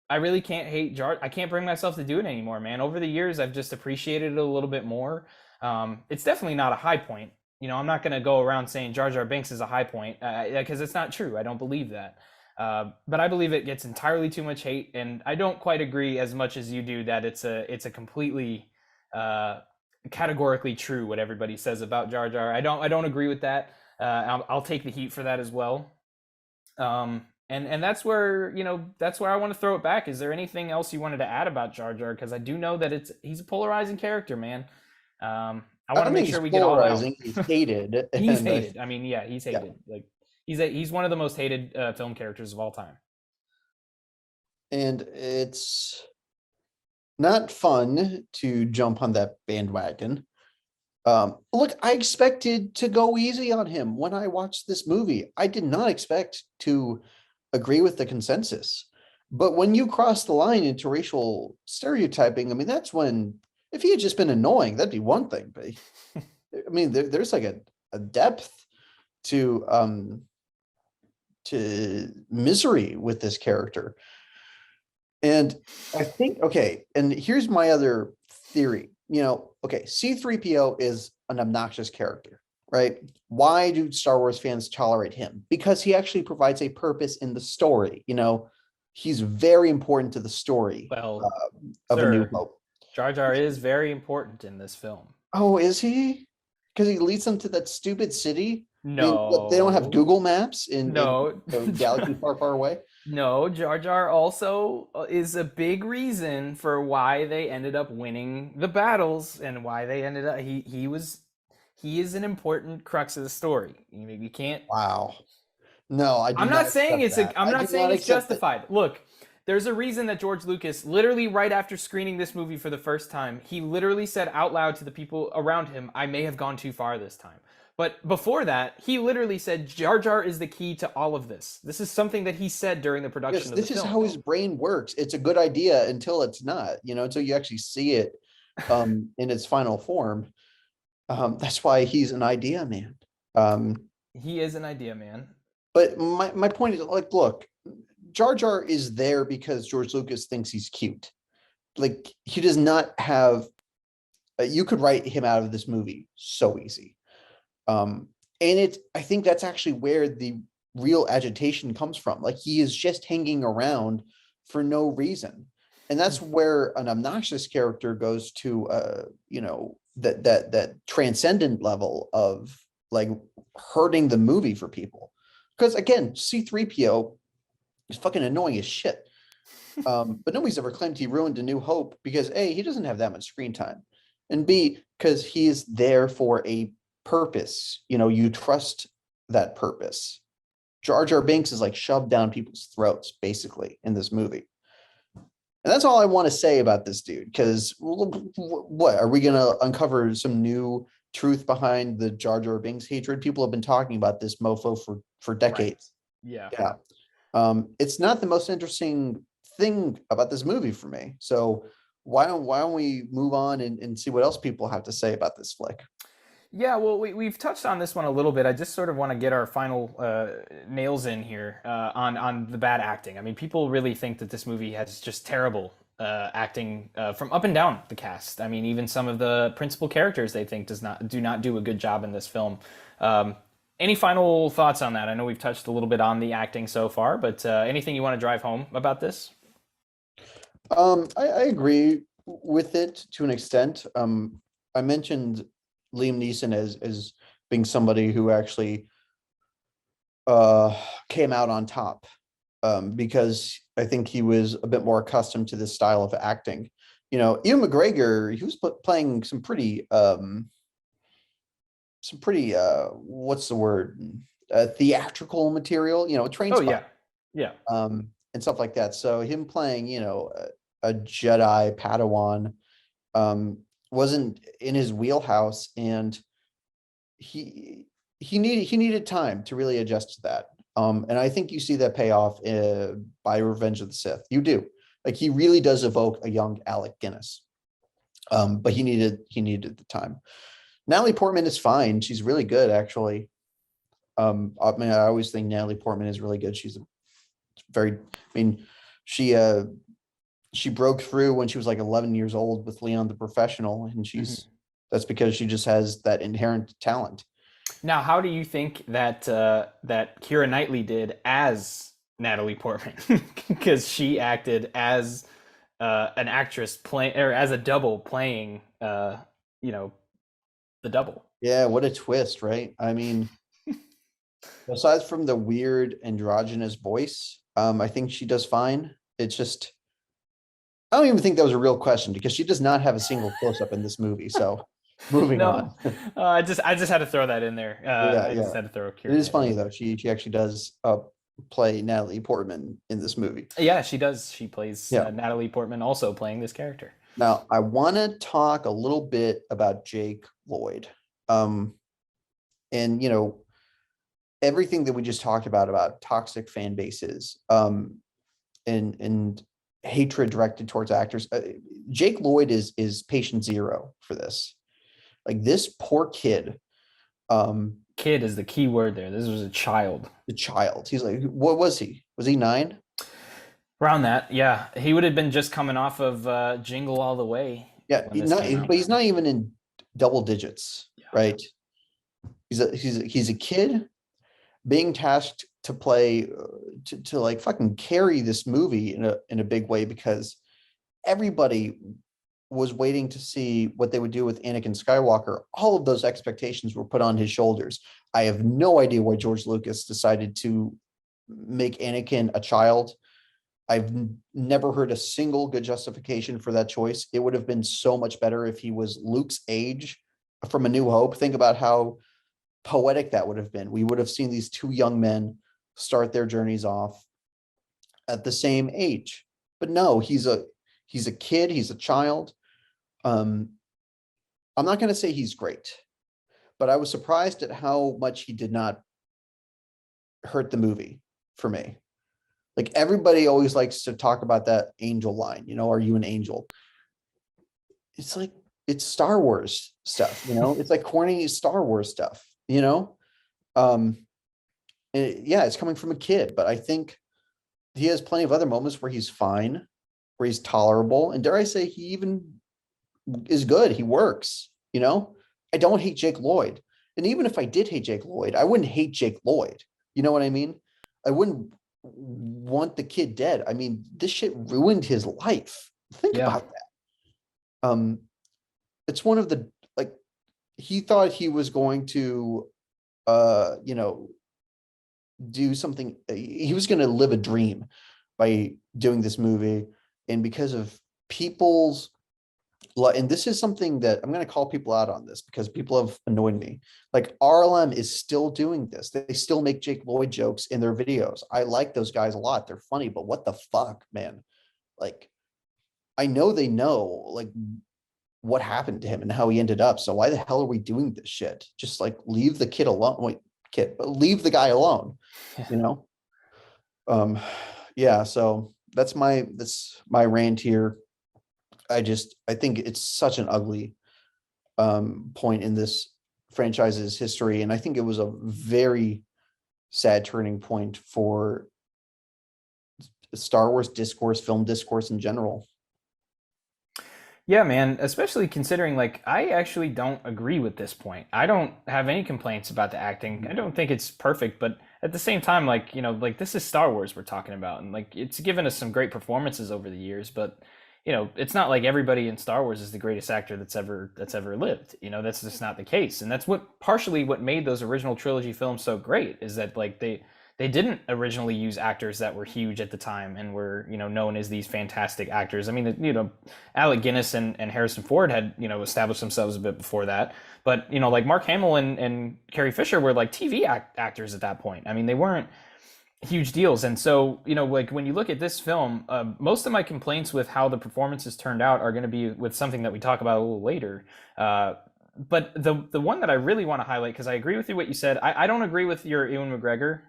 I really can't hate Jar. I can't bring myself to do it anymore, man. Over the years, I've just appreciated it a little bit more. It's definitely not a high point. I'm not going to go around saying Jar Jar Binks is a high point, because it's not true. I don't believe that. But I believe it gets entirely too much hate, and I don't quite agree as much as you do that it's a completely categorically true what everybody says about Jar Jar. I don't agree with that. I'll take the heat for that as well. And that's where I want to throw it back. Is there anything else you wanted to add about Jar Jar? Because I do know that he's a polarizing character, man. I I want to don't make think sure he's we get all out. polarizing. He's hated, He's and hated. I mean, yeah, he's yeah, hated. Like he's one of the most hated film characters of all time. and it's not fun to jump on that bandwagon. Look, I expected to go easy on him when I watched this movie. I did not expect to agree with the consensus. But when you cross the line into racial stereotyping, I mean, that's when, if he had just been annoying, that'd be one thing. But I mean, there's like a depth to misery with this character. And I think, okay, and here's my other theory. Okay, C3PO is an obnoxious character, right? Why do Star Wars fans tolerate him? Because he actually provides a purpose in the story. He's very important to the story Well, of A New sir, Hope. Jar Jar is very important in this film. Oh, is he? Because he leads them to that stupid city. I mean, what, they don't have No, Google Maps in no. a galaxy far, far away. No, Jar Jar also is a big reason for why they ended up winning the battles, and why they ended up he is an important crux of the story. You can't. Wow. No, I do not accept that. I'm I do not not saying it's accept that. justified. Look, there's a reason that George Lucas, literally right after screening this movie for the first time, he literally said out loud to the people around him, "I may have gone too far this time." But before that, he literally said Jar Jar is the key to all of this. This is something that he said during the Yes, production of the this is film. how his brain works. It's a good idea until it's not, until you actually see it in its final form. That's why he's an idea man. Um, He is an idea man. but my point is, like, look, Jar Jar is there because George Lucas thinks he's cute. Like, he does not have, you could write him out of this movie so easy. And I think that's actually where the real agitation comes from. Like, he is just hanging around for no reason. And that's where an obnoxious character goes to, that transcendent level of, like, hurting the movie for people. Because again, C3PO is fucking annoying as shit. But nobody's ever claimed he ruined A New Hope because A, he doesn't have that much screen time, and B, because he is there for a purpose. You trust that purpose. Jar Jar Binks is like shoved down people's throats, basically, in this movie. And that's all I want to say about this dude, because what are we going to uncover some new truth behind the Jar Jar Binks hatred? People have been talking about this mofo for decades. Right. Yeah. Yeah. It's not the most interesting thing about this movie for me. So why don't we move on and see what else people have to say about this flick? Yeah, well, we've touched on this one a little bit. I just sort of want to get our final nails in here on the bad acting. I mean, people really think that this movie has just terrible acting from up and down the cast. I mean, even some of the principal characters they think do not do a good job in this film. Any final thoughts on that? I know we've touched a little bit on the acting so far, but anything you want to drive home about this? I agree with it to an extent. I mentioned Liam Neeson as being somebody who actually came out on top, because I think he was a bit more accustomed to this style of acting. Ewan McGregor, he was playing some pretty what's the word, theatrical material, train Oh spot, yeah, yeah. and stuff like that. So him playing a Jedi Padawan wasn't in his wheelhouse, and he needed time to really adjust to that. And I think you see that payoff by Revenge of the Sith. You do. Like, he really does evoke a young Alec Guinness. But he needed the time. Natalie Portman is fine. She's really good, actually. I mean, I always think Natalie Portman is really good. She's very, I mean, she broke through when she was like 11 years old with Leon the Professional, and Mhm. that's because she just has that inherent talent. Now, how do you think that that Keira Knightley did as Natalie Portman? Because she acted as an actress playing, or as a double playing, you know, the double. Yeah, what a twist, right? I mean, aside from the weird androgynous voice, I think she does fine. It's just, I don't even think that was a real question, because she does not have a single close up in this movie. So moving No, on. I just had to throw that in there. Yeah, I yeah. just had to throw It Keira is Knightley funny in though. there. She actually does play Natalie Portman in this movie. Yeah, she does. She plays Yeah. Natalie Portman, also playing this character. Now I want to talk a little bit about Jake Lloyd. Um, and everything that we just talked about toxic fan bases, and hatred directed towards actors. Jake Lloyd is patient zero for this. Like, this poor kid, Kid is the key word there. This was a child. the child. He's like, what was he? Was he 9? Around that, yeah. He would have been just coming off of Jingle All the Way Yeah, when this came out. but he's not even in double digits, Yeah. right? He's a kid being tasked to play, to like fucking carry this movie in a big way, because everybody was waiting to see what they would do with Anakin Skywalker. All of those expectations were put on his shoulders. I have no idea why George Lucas decided to make Anakin a child. I've never heard a single good justification for that choice. It would have been so much better if he was Luke's age from A New Hope. Think about how poetic that would have been. We would have seen these two young men start their journeys off at the same age. But no, he's a kid, he's a child. I'm not going to say he's great, but I was surprised at how much he did not hurt the movie for me. Like everybody always likes to talk about that angel line, are you an angel? It's like it's Star Wars stuff, it's like corny Star Wars stuff, Um, yeah, it's coming from a kid, but I think he has plenty of other moments where he's fine, where he's tolerable, and dare I say, he even is good. He works, I don't hate Jake Lloyd. And even if I did hate Jake Lloyd, I wouldn't hate Jake Lloyd. You know what I mean? I wouldn't want the kid dead. I mean, this shit ruined his life. Think Yeah. about that. It's one of the, like, he thought he was going to, do something. He was going to live a dream by doing this movie. And because of people's, and this is something that I'm going to call people out on this because people have annoyed me. Like RLM is still doing this. They still make Jake Lloyd jokes in their videos. I like those guys a lot. They're funny, but what the fuck, man? Like, I know they know like what happened to him and how he ended up. So why the hell are we doing this shit? Just like leave the kid alone. Wait, kid, but leave the guy alone, you know? Yeah, so that's my rant here. I think it's such an ugly point in this franchise's history. And I think it was a very sad turning point for Star Wars discourse, film discourse in general. Yeah, man, especially considering like I actually don't agree with this point. I don't have any complaints about the acting. I don't think it's perfect, but at the same time, like, like this is Star Wars we're talking about, and like it's given us some great performances over the years, but it's not like everybody in Star Wars is the greatest actor that's ever lived. That's just not the case. And that's partially what made those original trilogy films so great, is that like they didn't originally use actors that were huge at the time and were, known as these fantastic actors. I mean, Alec Guinness and Harrison Ford had, established themselves a bit before that. But, like Mark Hamill and Carrie Fisher were like TV actors at that point. I mean, they weren't huge deals. And so, like when you look at this film, most of my complaints with how the performances turned out are going to be with something that we talk about a little later. But the one that I really want to highlight, because I agree with you what you said, I don't agree with your Ewan McGregor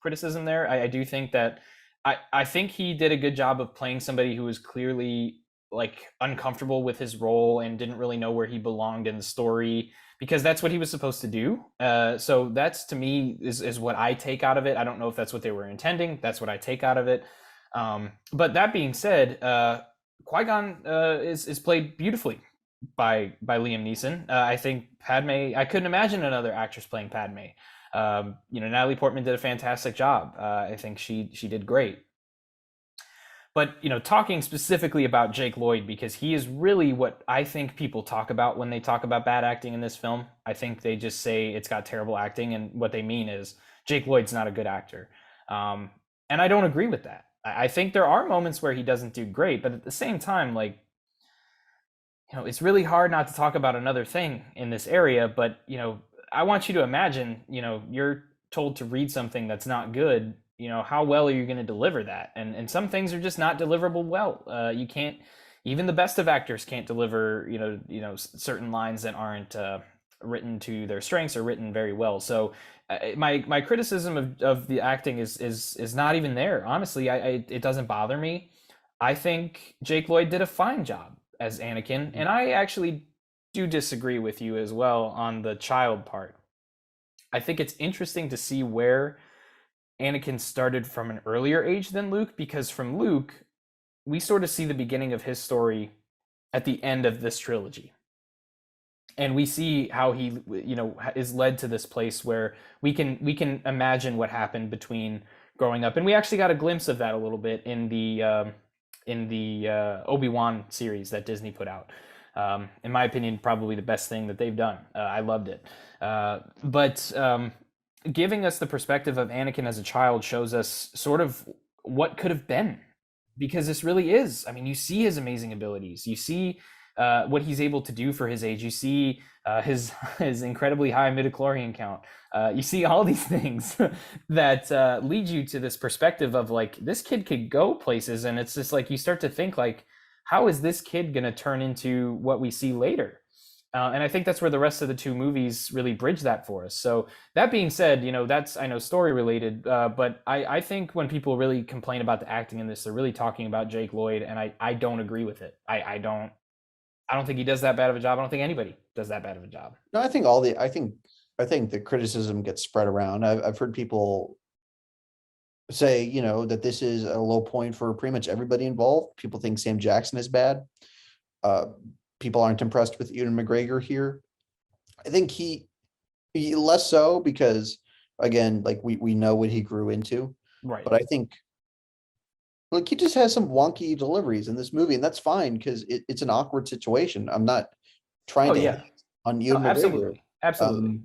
criticism there. I do think that I think he did a good job of playing somebody who was clearly like uncomfortable with his role and didn't really know where he belonged in the story, because that's what he was supposed to do. So that's, to me, is what I take out of it. I don't know if that's what they were intending. That's what I take out of it. But that being said, Qui-Gon is played beautifully by Liam Neeson. I think Padme, I couldn't imagine another actress playing Padme. Natalie Portman did a fantastic job. I think she did great. But, talking specifically about Jake Lloyd, because he is really what I think people talk about when they talk about bad acting in this film. I think they just say it's got terrible acting, and what they mean is Jake Lloyd's not a good actor. And I don't agree with that. I think there are moments where he doesn't do great, but at the same time, like, it's really hard not to talk about another thing in this area. But, I want you to imagine, you're told to read something that's not good. How well are you going to deliver that? And some things are just not deliverable well. You can't, even the best of actors can't deliver, certain lines that aren't written to their strengths or written very well. So my criticism of the acting is not even there. Honestly, it doesn't bother me. I think Jake Lloyd did a fine job as Anakin, and I actually do disagree with you as well on the child part. I think it's interesting to see where Anakin started from an earlier age than Luke, because from Luke, we sort of see the beginning of his story at the end of this trilogy. And we see how he, is led to this place where we can imagine what happened between growing up. And we actually got a glimpse of that a little bit in the Obi-Wan series that Disney put out. In my opinion, probably the best thing that they've done. I loved it. But giving us the perspective of Anakin as a child shows us sort of what could have been, because this really is. I mean, you see his amazing abilities. You see what he's able to do for his age. You see his incredibly high midichlorian count. You see all these things that lead you to this perspective of like, this kid could go places. And it's just like, you start to think like, how is this kid going to turn into what we see later? And I think that's where the rest of the two movies really bridge that for us. So that being said, that's, I know, story related, but I think when people really complain about the acting in this, they're really talking about Jake Lloyd, and I don't agree with it. I don't think he does that bad of a job. I don't think anybody does that bad of a job. No, I think the criticism gets spread around. I've heard people say, that this is a low point for pretty much everybody involved. People think Sam Jackson is bad. Uh, People aren't impressed with Ewan McGregor here. I think he less so because, again, like we know what he grew into, Right. but I think like he just has some wonky deliveries in this movie, and that's fine because it's an awkward situation. I'm not trying Oh to yeah. hate on No, Ewan McGregor. absolutely. Absolutely.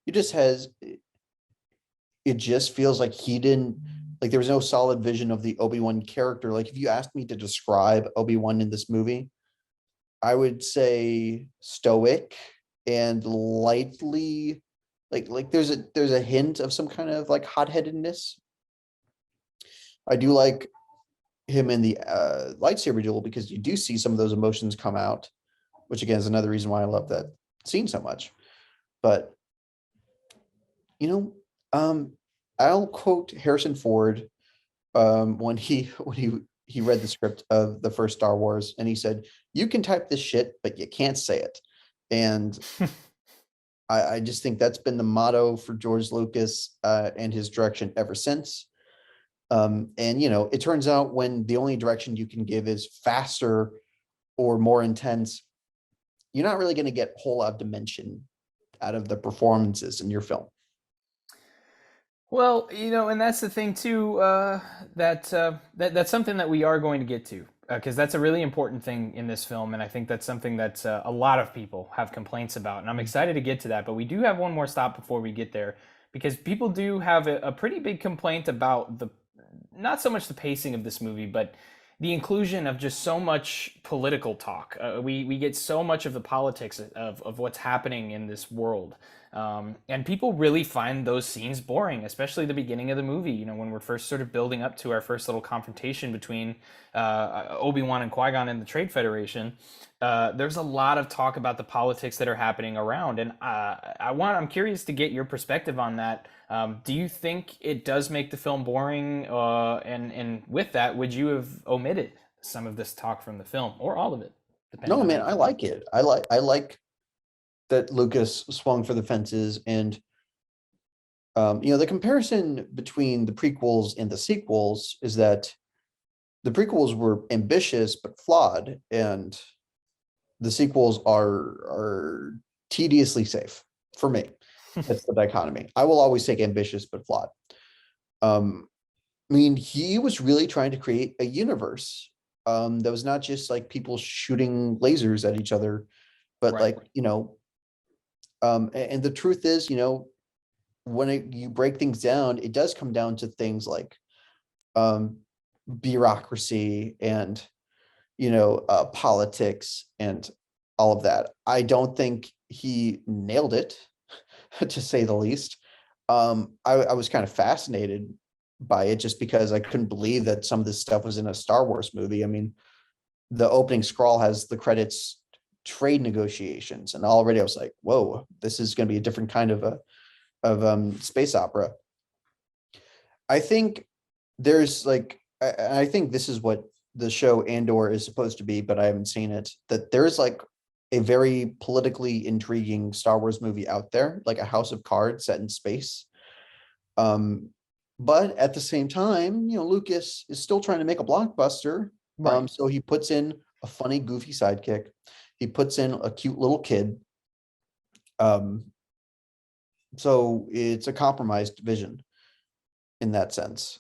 He just has it just feels like he didn't like there was no solid vision of the Obi-Wan character. Like if you asked me to describe Obi-Wan in this movie, I would say stoic and lightly like there's a hint of some kind of like hot-headedness. I do like him in the lightsaber duel because you do see some of those emotions come out, which again is another reason why I love that scene so much. But you know, I'll quote Harrison Ford when he read the script of the first Star Wars, and he said, "You can type this shit, but you can't say it." And I just think that's been the motto for George Lucas and his direction ever since. And it turns out when the only direction you can give is faster or more intense, you're not really going to get a whole lot of dimension out of the performances in your film. Well, and that's the thing too. That's something that we are going to get to, because that's a really important thing in this film, and I think that's something that a lot of people have complaints about, and I'm excited to get to that. But we do have one more stop before we get there, because people do have a pretty big complaint about the not so much the pacing of this movie, but the inclusion of just so much political talk. We get so much of the politics of what's happening in this world. And people really find those scenes boring, especially the beginning of the movie. When we're first sort of building up to our first little confrontation between Obi-Wan and Qui-Gon and the Trade Federation. There's a lot of talk about the politics that are happening around, and I'm curious to get your perspective on that. Do you think it does make the film boring? And with that, would you have omitted some of this talk from the film, or all of it, depending No, on how man, you I feel? like it. I like that Lucas swung for the fences, and the comparison between the prequels and the sequels is that the prequels were ambitious but flawed, and the sequels are tediously safe for me. That's the dichotomy. I will always take ambitious but flawed. I mean, he was really trying to create a universe that was not just like people shooting lasers at each other, but Right. like, and the truth is, when you break things down, it does come down to things like um, bureaucracy and politics and all of that. I don't think he nailed it, to say the least. I was kind of fascinated by it just because I couldn't believe that some of this stuff was in a Star Wars movie. I mean, the opening scroll has the credits trade negotiations, and already I was like, whoa, this is going to be a different kind of space opera. I think there's like I think this is what the show Andor is supposed to be, but I haven't seen it. That there's like a very politically intriguing Star Wars movie out there, like a House of Cards set in space. Um, but at the same time, Lucas is still trying to make a blockbuster. Right. So he puts in a funny, goofy sidekick. He puts in a cute little kid. Um, so it's a compromised vision in that sense.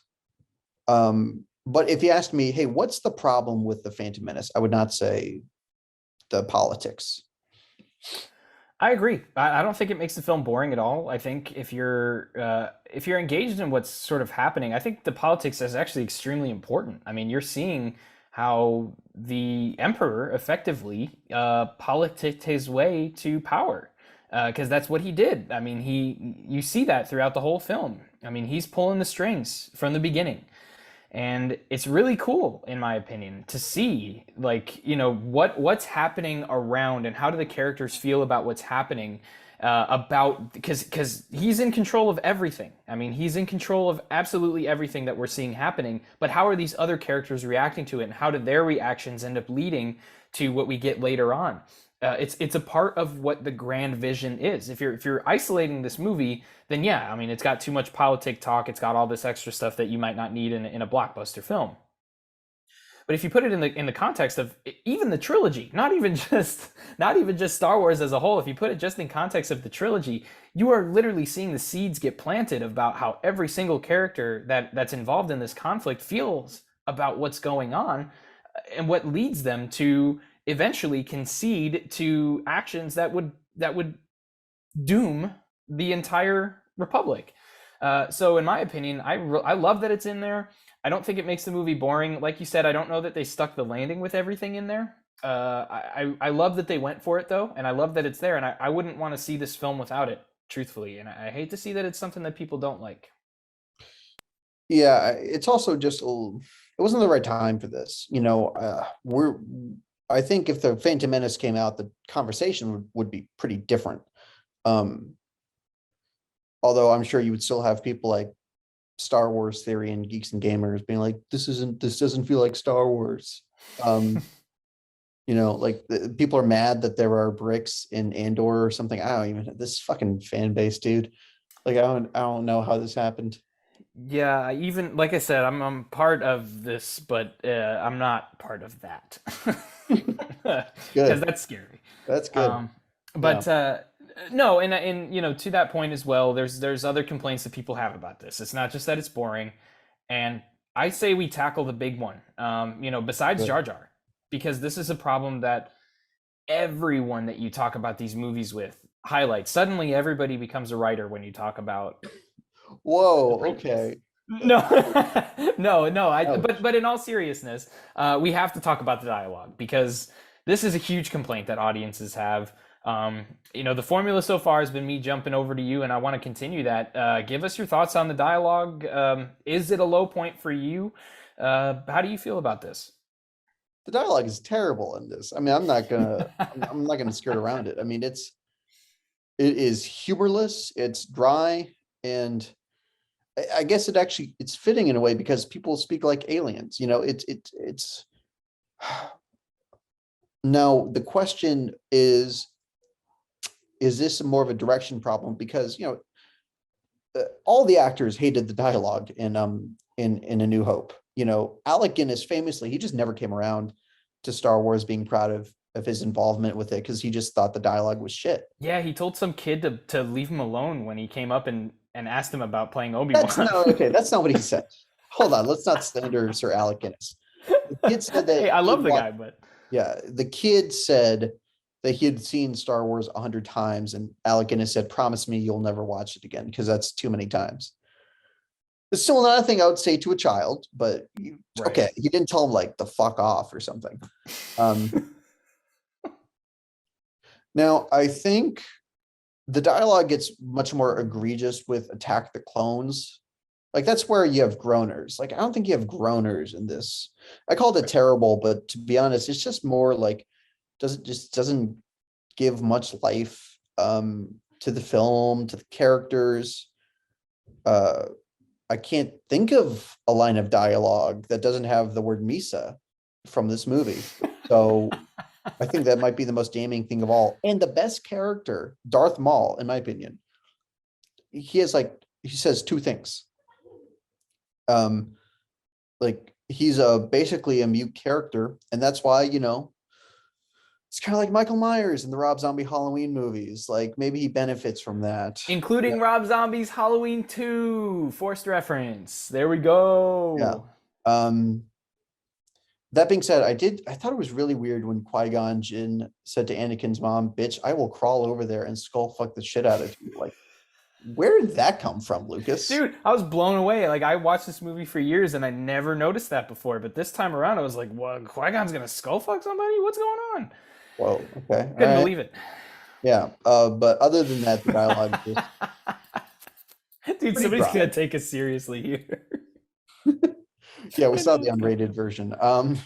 But if you asked me, hey, what's the problem with the Phantom Menace? I would not say the politics. I agree. I don't think it makes the film boring at all. I think if you're engaged in what's sort of happening, I think the politics is actually extremely important. I mean, you're seeing how the emperor effectively politicked his way to power, because that's what he did. I mean, you see that throughout the whole film. I mean, he's pulling the strings from the beginning. And it's really cool, in my opinion, to see like, what's happening around and how do the characters feel about what's happening, about because he's in control of everything. I mean, he's in control of absolutely everything that we're seeing happening. But how are these other characters reacting to it, and how do their reactions end up leading to what we get later on? It's a part of what the grand vision is. If you're isolating this movie, then yeah, I mean, it's got too much politic talk. It's got all this extra stuff that you might not need in a blockbuster film. But if you put it in the context of even the trilogy, not even just Star Wars as a whole, if you put it just in context of the trilogy, you are literally seeing the seeds get planted about how every single character that's involved in this conflict feels about what's going on, and what leads them to eventually concede to actions that would doom the entire republic. So in my opinion, I love that it's in there. I don't think it makes the movie boring. Like you said, I don't know that they stuck the landing with everything in there. I love that they went for it though, and I love that it's there. And I wouldn't want to see this film without it, truthfully. And I hate to see that it's something that people don't like. Yeah, it's also just it wasn't the right time for this. I think if the Phantom Menace came out, the conversation would be pretty different. Um, Although I'm sure you would still have people like Star Wars Theory and Geeks and Gamers being like, this doesn't feel like Star Wars. Um, like people are mad that there are bricks in Andor or something. I don't even this fucking fan base, dude. Like I don't know how this happened. Yeah, even like I said, I'm part of this, but I'm not part of that because Good. that's scary. That's good. Um, Yeah. but no, and to that point as well, there's other complaints that people have about this. It's not just that it's boring, and I say we tackle the big one. Besides Good. Jar Jar, because this is a problem that everyone that you talk about these movies with highlights. Suddenly, everybody becomes a writer when you talk about the Whoa, prequels. okay. No, no. But Ouch. but in all seriousness, we have to talk about the dialogue because this is a huge complaint that audiences have. The formula so far has been me jumping over to you, and I want to continue that. Give us your thoughts on the dialogue. Is it a low point for you? How do you feel about this? The dialogue is terrible in this. I mean, I'm not gonna skirt around it. I mean, it is humorless, it's dry, and I guess it's fitting in a way because people speak like aliens. It's now the question is this more of a direction problem? Because all the actors hated the dialogue in A New Hope. Alec Guinness famously, he just never came around to Star Wars being proud of his involvement with it because he just thought the dialogue was shit. Yeah, he told some kid to leave him alone when he came up and asked him about playing That's Obi-Wan. no okay. That's not what he said. Hold on, let's not slander Sir Alec Guinness. The kid said Hey, that I he love the watched. guy, but Yeah, the kid said that he had seen Star Wars 100 times, and Alec Guinness said, "Promise me you'll never watch it again because that's too many times." It's still not a thing I would say to a child, but right. okay, you didn't tell him like the fuck off or something. Um, Now, I think the dialogue gets much more egregious with Attack the Clones. Like that's where you have groaners. Like I don't think you have groaners in this. I called it terrible, but to be honest, it's just more like doesn't give much life to the film, to the characters. Uh I can't think of a line of dialogue that doesn't have the word Misa from this movie. So I think that might be the most damning thing of all. And the best character, Darth Maul, in my opinion, he says two things. Um, like he's basically a mute character, and that's why it's kind of like Michael Myers in the Rob Zombie Halloween movies. Like maybe he benefits from that. Yeah, Including Rob Zombie's Halloween 2 forced reference. There we yeah. go. Um, that being said, I thought it was really weird when Qui-Gon Jinn said to Anakin's mom, "Bitch, I will crawl over there and skull fuck the shit out of you." Like, where did that come from, Lucas? Dude, I was blown away. Like I watched this movie for years and I never noticed that before. But this time around, I was like, "What? Qui-Gon's gonna skull fuck somebody? What's going on?" Whoa, okay, all Couldn't right. believe it. Yeah. But other than that, the dialogue is Dude, pretty somebody's dry. gonna take us seriously here. Yeah, we I saw know the it's good. unrated version.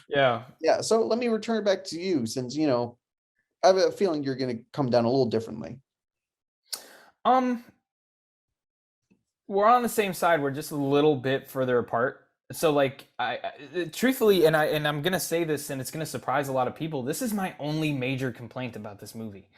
Yeah. Yeah, so let me return it back to you since, I have a feeling you're going to come down a little differently. Um, we're on the same side. We're just a little bit further apart. So like truthfully, and I'm gonna say this, and it's gonna surprise a lot of people. This is my only major complaint about this movie,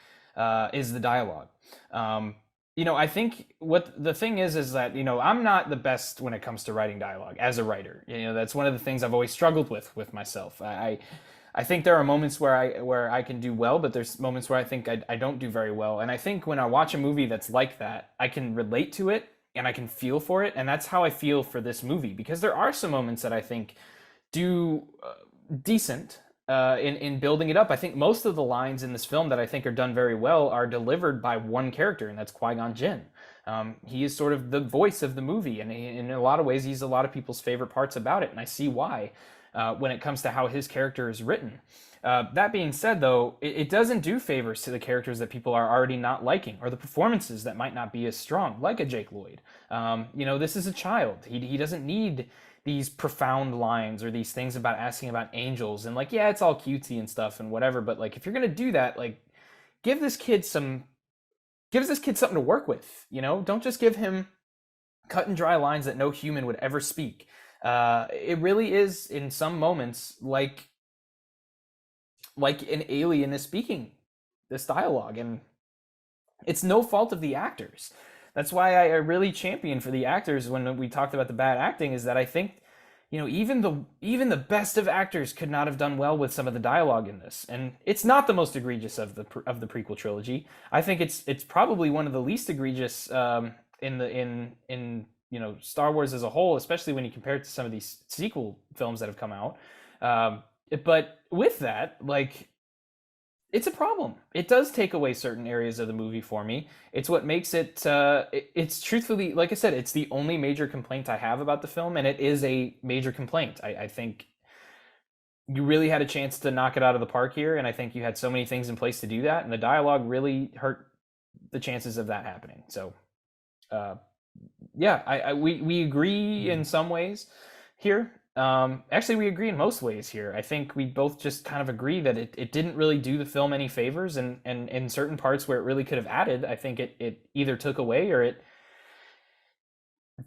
is the dialogue. Um, I think what the thing is that I'm not the best when it comes to writing dialogue as a writer. That's one of the things I've always struggled with myself. I think there are moments where I can do well, but there's moments where I think I don't do very well. And I think when I watch a movie that's like that, I can relate to it and I can feel for it, and that's how I feel for this movie because there are some moments that I think do decent in building it up. I think most of the lines in this film that I think are done very well are delivered by one character, and that's Qui-Gon Jinn. He is sort of the voice of the movie, and in a lot of ways, he's a lot of people's favorite parts about it, and I see why when it comes to how his character is written. That being said, though, it doesn't do favors to the characters that people are already not liking, or the performances that might not be as strong, like a Jake Lloyd. This is a child. He doesn't need these profound lines or these things about asking about angels and like, yeah, it's all cutesy and stuff and whatever. But like, if you're gonna do that, like, give this kid some, give this kid something to work with. Don't just give him cut and dry lines that no human would ever speak. It really is in some moments like an alien is speaking this dialogue, and it's no fault of the actors. That's why I really champion for the actors when we talked about the bad acting, is that I think even the best of actors could not have done well with some of the dialogue in this, and it's not the most egregious of the prequel trilogy. I think it's probably one of the least egregious in Star Wars as a whole, especially when you compare it to some of these sequel films that have come out. Um, but with that, like, it's a problem. It does take away certain areas of the movie for me. It's what makes it. It's truthfully, like I said, it's the only major complaint I have about the film, and it is a major complaint. I think you really had a chance to knock it out of the park here, and I think you had so many things in place to do that, and the dialogue really hurt the chances of that happening. So, uh, yeah, we agree in some ways here. Actually, we agree in most ways here. I think we both just kind of agree that it didn't really do the film any favors, and in certain parts where it really could have added, I think it either took away or it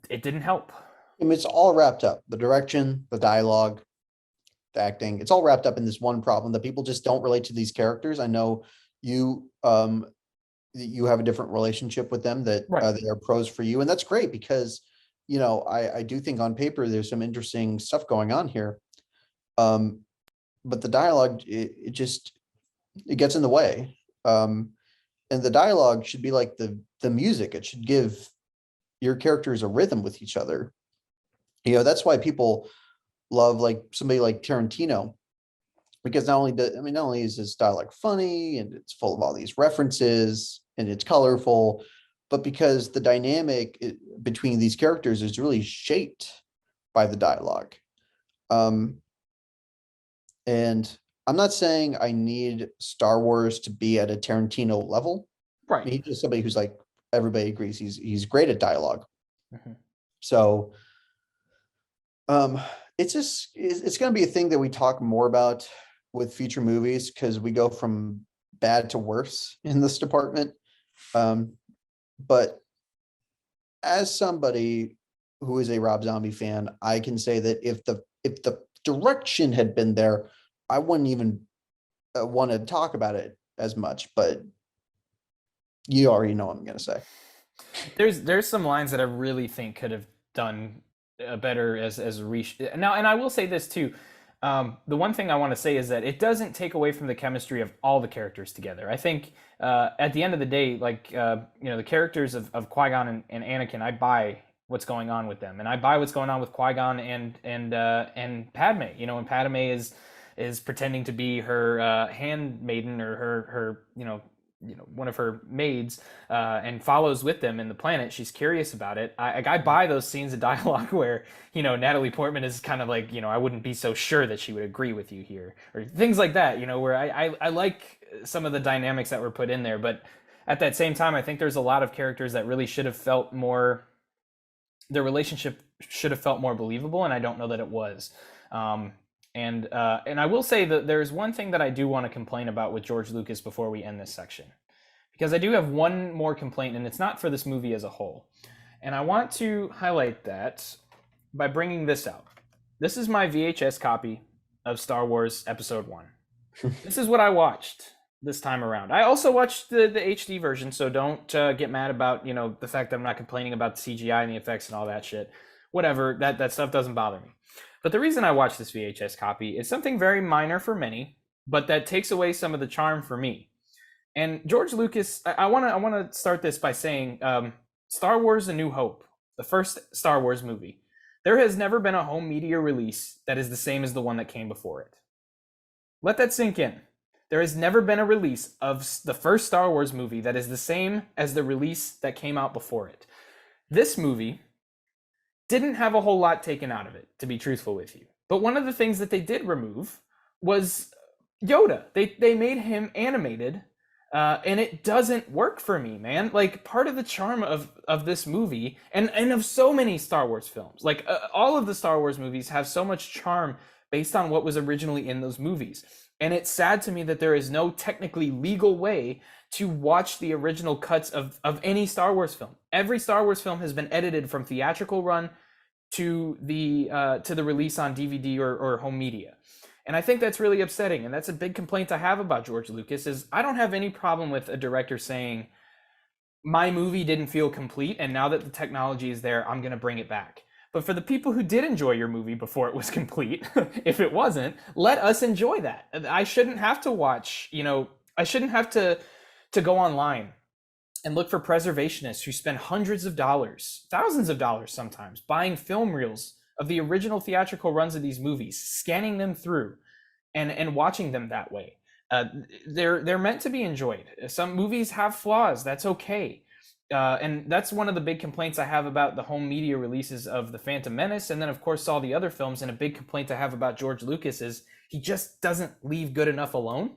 didn't help. I mean, it's all wrapped up. The direction, the dialogue, the acting, it's all wrapped up in this one problem that people just don't relate to these characters. I know you you have a different relationship with them, that Right. they are pros for you, and that's great because I do think on paper there's some interesting stuff going on here. Um, but the dialogue, it just it gets in the way. And the dialogue should be like the music. It should give your characters a rhythm with each other. That's why people love like somebody like Tarantino, because not only is his dialogue funny and it's full of all these references and it's colorful, but because the dynamic between these characters is really shaped by the dialogue. Um, and I'm not saying I need Star Wars to be at a Tarantino level. Right. He's just somebody who's like, everybody agrees he's great at dialogue. Mhm. So um it's going to be a thing that we talk more about with future movies, because we go from bad to worse in this department. But as somebody who is a Rob Zombie fan, I can say that if the direction had been there, I wouldn't even want to talk about it as much. But you already know what I'm going to say. There's some lines that I really think could have done better as now, and I will say this too. The one thing I want to say is that it doesn't take away from the chemistry of all the characters together. I think at the end of the day, like the characters of Qui-Gon and Anakin, I buy what's going on with them, and I buy what's going on with Qui-Gon and Padme. And Padme is pretending to be her handmaiden, or her one of her maids, and follows with them in the planet. She's curious about it. I buy those scenes of dialogue where Natalie Portman is kind of like, I wouldn't be so sure that she would agree with you here, or things like that. Where I like some of the dynamics that were put in there, but at that same time, I think there's a lot of characters that really should have felt more their relationship should have felt more believable, and I don't know that it was. Um, and I will say that there's one thing that I do want to complain about with George Lucas before we end this section, because I do have one more complaint, and it's not for this movie as a whole. And I want to highlight that by bringing this out. This is my VHS copy of Star Wars Episode 1. This is what I watched this time around. I also watched the HD version, so don't get mad about, you know, the fact that I'm not complaining about the CGI and the effects and all that shit. Whatever, that stuff doesn't bother me. But the reason I watched this VHS copy is something very minor for many, but that takes away some of the charm for me. And George Lucas, I want to start this by saying, Star Wars: A New Hope, the first Star Wars movie, there has never been a home media release that is the same as the one that came before it. Let that sink in. There has never been a release of the first Star Wars movie that is the same as the release that came out before it. This movie didn't have a whole lot taken out of it, to be truthful with you. But one of the things that they did remove was Yoda. They made him animated, and it doesn't work for me, man. Like, part of the charm of this movie, and of so many Star Wars films, like all of the Star Wars movies have so much charm based on what was originally in those movies. And it's sad to me that there is no technically legal way to watch the original cuts of any Star Wars film. Every Star Wars film has been edited from theatrical run to the release on DVD or home media. And I think that's really upsetting. And that's a big complaint I have about George Lucas is I don't have any problem with a director saying, my movie didn't feel complete, and now that the technology is there, I'm going to bring it back. But for the people who did enjoy your movie before it was complete, if it wasn't, let us enjoy that. I shouldn't have to watch, I shouldn't have to go online and look for preservationists who spend hundreds of dollars, thousands of dollars sometimes, buying film reels of the original theatrical runs of these movies, scanning them through and watching them that way. They're meant to be enjoyed. Some movies have flaws. That's okay. And that's one of the big complaints I have about the home media releases of the Phantom Menace, and then of course all the other films. And a big complaint I have about George Lucas is he just doesn't leave good enough alone,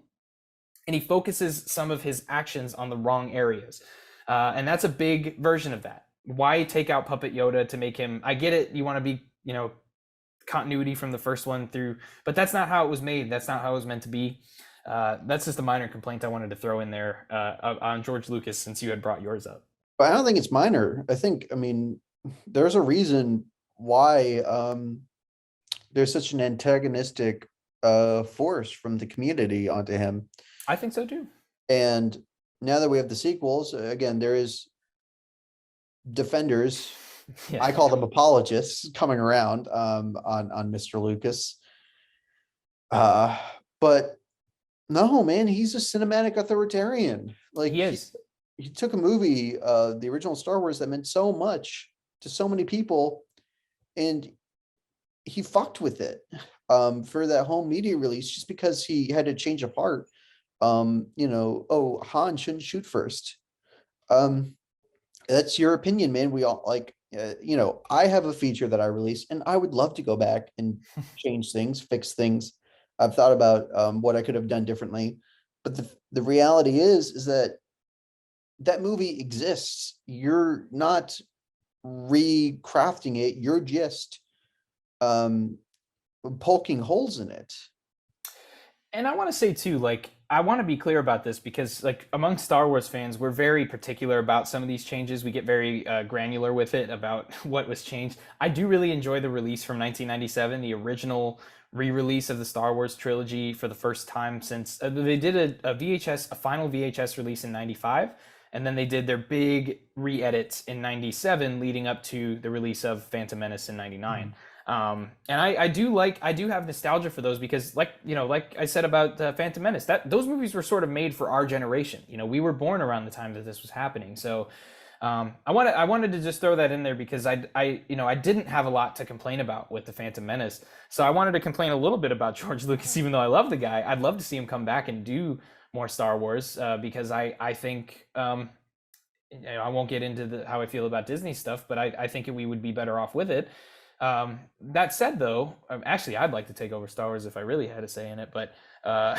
and he focuses some of his actions on the wrong areas. And that's a big version of that. Why take out Puppet Yoda to make him? I get it. You want to be, continuity from the first one through, but that's not how it was made. That's not how it was meant to be. That's just a minor complaint I wanted to throw in there on George Lucas, since you had brought yours up. But I don't think it's minor. I mean, there's a reason why there's such an antagonistic force from the community onto him. I think so too. And now that we have the sequels, again, there is defenders. Yeah. I call them apologists coming around on Mr. Lucas. But no, man, he's a cinematic authoritarian. Like, he is. He took a movie, the original Star Wars, that meant so much to so many people, and he fucked with it for that home media release just because he had a change of heart. Han shouldn't shoot first. That's your opinion, man. We all I have a feature that I released, and I would love to go back and change things, fix things. I've thought about what I could have done differently, but the reality is that movie exists. You're not recrafting it. You're just poking holes in it. And I want to say too, I want to be clear about this, because among Star Wars fans, we're very particular about some of these changes. We get very granular with it about what was changed. I do really enjoy the release from 1997, the original re-release of the Star Wars trilogy for the first time since they did a final VHS release in 95. And then they did their big re-edits in 97 leading up to the release of Phantom Menace in 99. And I do have nostalgia for those, because like I said about Phantom Menace, those movies were sort of made for our generation. We were born around the time that this was happening. So I wanted to just throw that in there, because I didn't have a lot to complain about with the Phantom Menace. So I wanted to complain a little bit about George Lucas, even though I love the guy. I'd love to see him come back and do more Star Wars, because I think I won't get into how I feel about Disney stuff, but I think we would be better off with it. That said, though, actually, I'd like to take over Star Wars if I really had a say in it. But uh,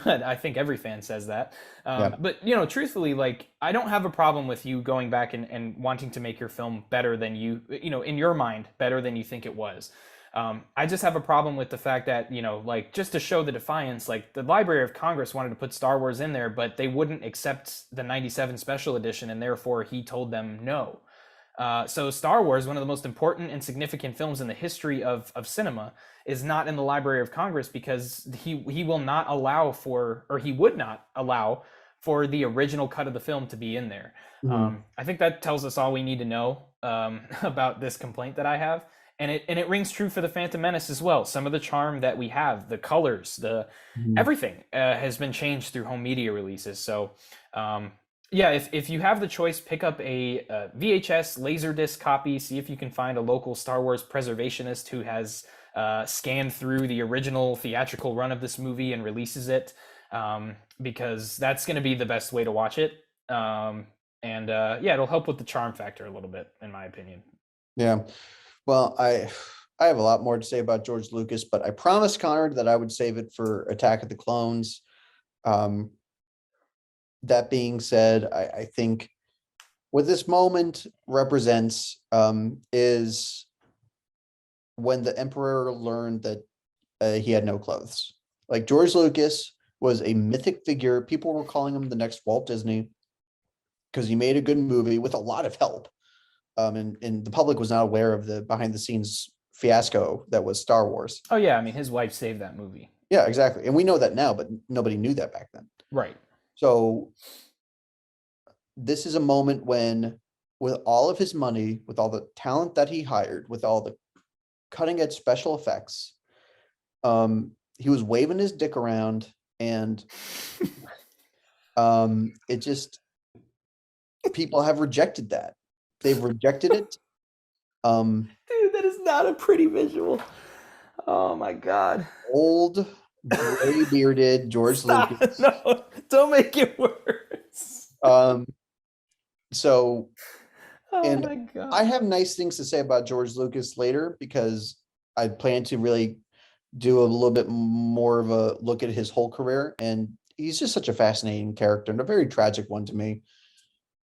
but I think every fan says that. Yeah. But you know, truthfully, like I don't have a problem with you going back and wanting to make your film better than you know, in your mind, better than you think it was. I just have a problem with the fact that, you know, like just to show the defiance, like the Library of Congress wanted to put Star Wars in there, but they wouldn't accept the 97 special edition, and therefore he told them no. So Star Wars, one of the most important and significant films in the history of cinema, is not in the Library of Congress because he will not allow for, or he would not allow for the original cut of the film to be in there. Mhm. I think that tells us all we need to know about this complaint that I have. And it rings true for the Phantom Menace as well. Some of the charm that we have, the colors, the Mhm. everything has been changed through home media releases. So yeah, if you have the choice, pick up a VHS Laserdisc copy. See if you can find a local Star Wars preservationist who has scanned through the original theatrical run of this movie and releases it, because that's going to be the best way to watch it. And yeah, it'll help with the charm factor a little bit, in my opinion. Yeah. Well, I have a lot more to say about George Lucas, but I promised Connor that I would save it for Attack of the Clones. Um, that being said, I think what this moment represents is when the Emperor learned that he had no clothes. Like George Lucas was a mythic figure. People were calling him the next Walt Disney because he made a good movie with a lot of help. And the public was not aware of the behind the scenes fiasco that was Star Wars. Oh yeah, I mean his wife saved that movie. Yeah, exactly. And we know that now, but nobody knew that back then. Right. So this is a moment when, with all of his money, with all the talent that he hired, with all the cutting edge special effects, he was waving his dick around, and it just, people have rejected that. They've rejected it. Dude, that is not a pretty visual. Oh my god. Old gray bearded George Stop. Lucas. No, don't make it worse. Um, so, Oh and my god. I have nice things to say about George Lucas later because I plan to really do a little bit more of a look at his whole career, and he's just such a fascinating character and a very tragic one to me.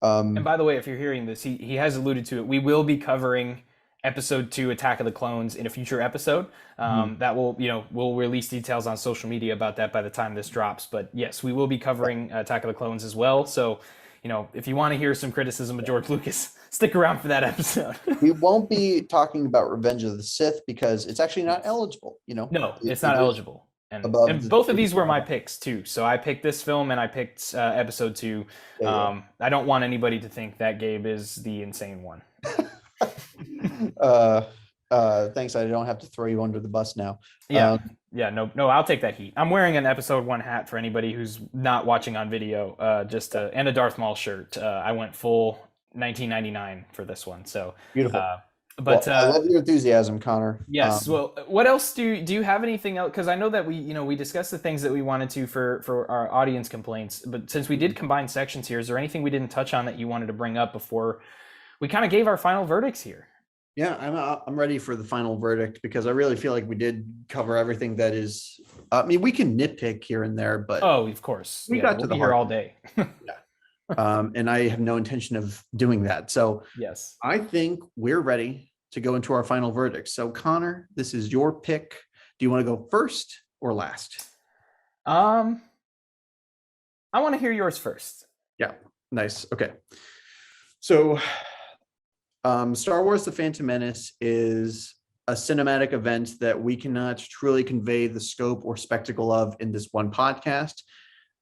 And by the way, if you're hearing this, he has alluded to it. We will be covering episode 2, Attack of the Clones, in a future episode. That will, you know, we'll release details on social media about that by the time this drops. But yes, we will be covering Attack of the Clones as well. So, you know, if you want to hear some criticism of George Lucas, stick around for that episode. We won't be talking about Revenge of the Sith because it's actually not eligible, you know? No, it's not eligible. And above both of the- these were my picks too. So I picked this film and I picked episode 2. Yeah. I don't want anybody to think that Gabe is the insane one. Thanks. I don't have to throw you under the bus now. Yeah. Yeah, no, I'll take that heat. I'm wearing an episode 1 hat for anybody who's not watching on video, and a Darth Maul shirt. I went full 1999 for this one. So Beautiful. But well, I love your enthusiasm, Connor. Yes. Well, what else do you have anything else? Because I know that we discussed the things that we wanted to for our audience complaints, but since we did combine sections here, is there anything we didn't touch on that you wanted to bring up before we kind of gave our final verdicts here? Yeah, I'm ready for the final verdict because I really feel like we did cover everything that is. I mean, we can nitpick here and there, but oh, of course, we got to the here heart all day. And I have no intention of doing that. So Yes, I think we're ready to go into our final verdict. So Connor, this is your pick. Do you want to go first or last? I want to hear yours first. Yeah, nice. Okay. So Star Wars The Phantom Menace is a cinematic event that we cannot truly convey the scope or spectacle of in this one podcast.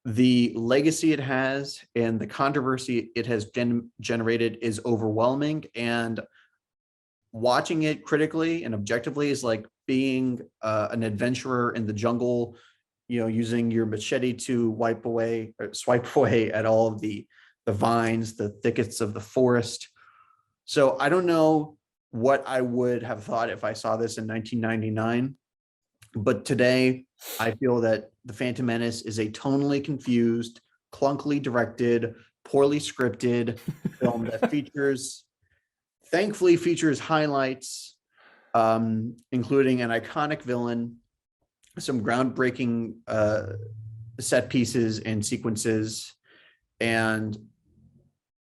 The legacy it has and the controversy it has generated is overwhelming, and watching it critically and objectively is like being an adventurer in the jungle, you know, using your machete to swipe away at all of the vines, the thickets of the forest. So I don't know what I would have thought if I saw this in 1999, but today I feel that The Phantom Menace is a tonally confused, clunkily directed, poorly scripted film that thankfully features highlights, including an iconic villain, some groundbreaking set pieces and sequences, and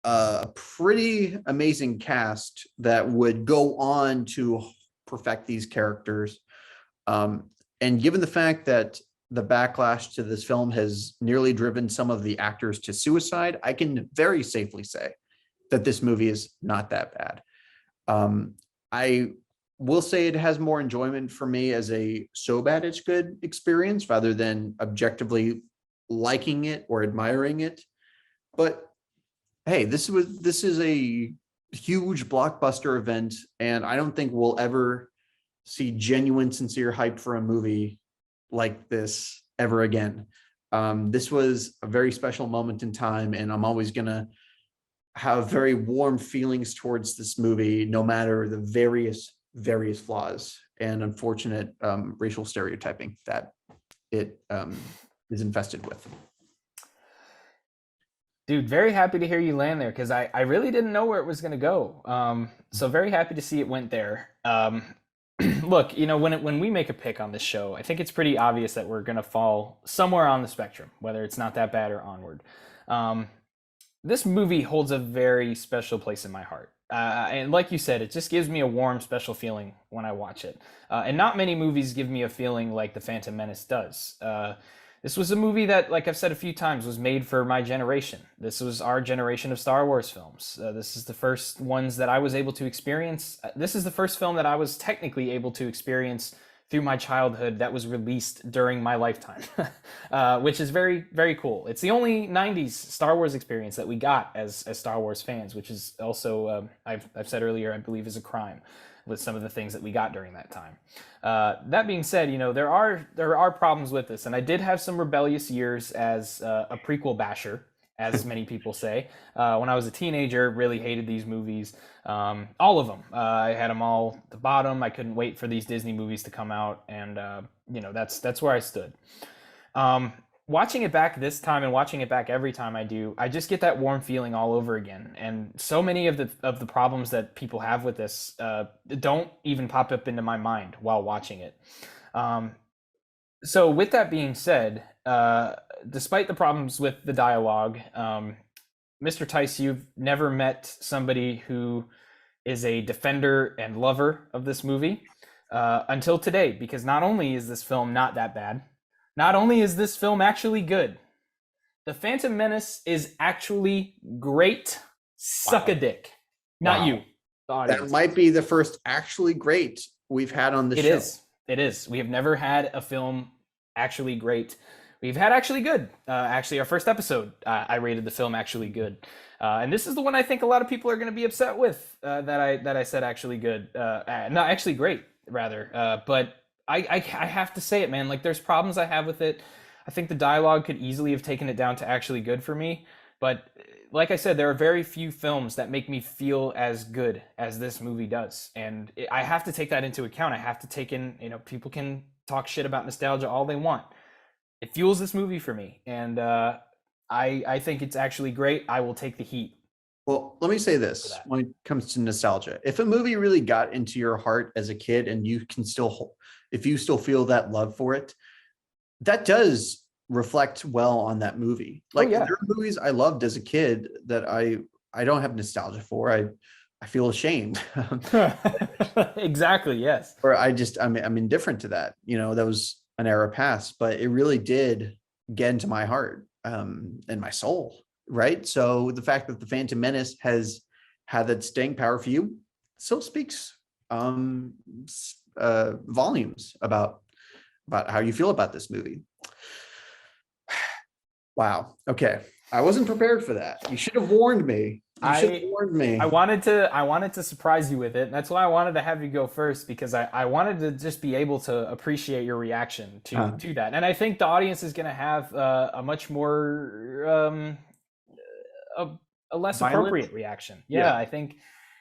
a pretty amazing cast that would go on to perfect these characters. And given the fact that the backlash to this film has nearly driven some of the actors to suicide, I can very safely say that this movie is not that bad. I will say it has more enjoyment for me as a so bad it's good experience rather than objectively liking it or admiring it. But hey, this is a huge blockbuster event, and I don't think we'll ever see genuine, sincere hype for a movie like this ever again. This was a very special moment in time, and I'm always gonna have very warm feelings towards this movie, no matter the various flaws and unfortunate racial stereotyping that it is infested with. Dude, very happy to hear you land there because I really didn't know where it was going to go. So very happy to see it went there. Look, you know, when we make a pick on this show, I think it's pretty obvious that we're going to fall somewhere on the spectrum, whether it's not that bad or onward. This movie holds a very special place in my heart. And like you said, it just gives me a warm, special feeling when I watch it. And not many movies give me a feeling like The Phantom Menace does. This was a movie that, like I've said a few times, was made for my generation. This was our generation of Star Wars films. This is the first ones that I was able to experience. This is the first film that I was technically able to experience through my childhood that was released during my lifetime, which is very, very cool. It's the only 90s Star Wars experience that we got as Star Wars fans, which is also, I've said earlier, I believe is a crime with some of the things that we got during that time. That being said, you know, there are problems with this, and I did have some rebellious years as a prequel basher, as many people say. When I was a teenager, really hated these movies, all of them. I had them all at the bottom. I couldn't wait for these Disney movies to come out, and you know, that's where I stood. Watching it back this time and watching it back every time I do, I just get that warm feeling all over again. And so many of the problems that people have with this don't even pop up into my mind while watching it. So with that being said, despite the problems with the dialogue, Mr. Tice, you've never met somebody who is a defender and lover of this movie until today, because not only is this film not that bad, not only is this film actually good, The Phantom Menace is actually great. Suck a dick. Not you, the audience. That might be the first actually great we've had on the show. It is. It is. We have never had a film actually great. We've had actually good. Actually, our first episode, I rated the film actually good. And this is the one I think a lot of people are going to be upset with, that I said actually good. Not actually great, rather. But I have to say it, man. Like, there's problems I have with it. I think the dialogue could easily have taken it down to actually good for me. But like I said, there are very few films that make me feel as good as this movie does. And I have to take that into account. I have to take in, you know, people can talk shit about nostalgia all they want. It fuels this movie for me. And I think it's actually great. I will take the heat. Well, let me say this when it comes to nostalgia. If a movie really got into your heart as a kid and you can still, if you still feel that love for it, that does reflect well on that movie. Like, there are movies I loved as a kid that I don't have nostalgia for. I feel ashamed. Exactly. Yes. Or I'm indifferent to that. You know, that was an era past, but it really did get into my heart and my soul. Right. So the fact that The Phantom Menace has had that staying power for you still speaks volumes about how you feel about this movie. Wow. Okay. I wasn't prepared for that. You should have warned me. You should have warned me. I wanted to surprise you with it. That's why I wanted to have you go first, because I wanted to just be able to appreciate your reaction to that. And I think the audience is going to have a much more a less Violent? Appropriate reaction. Yeah, I think,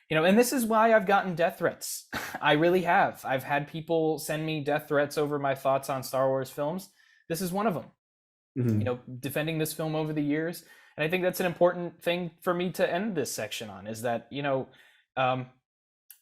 you know, and this is why I've gotten death threats. I really have. I've had people send me death threats over my thoughts on Star Wars films. This is one of them. You know, defending this film over the years. And I think that's an important thing for me to end this section on, is that, you know,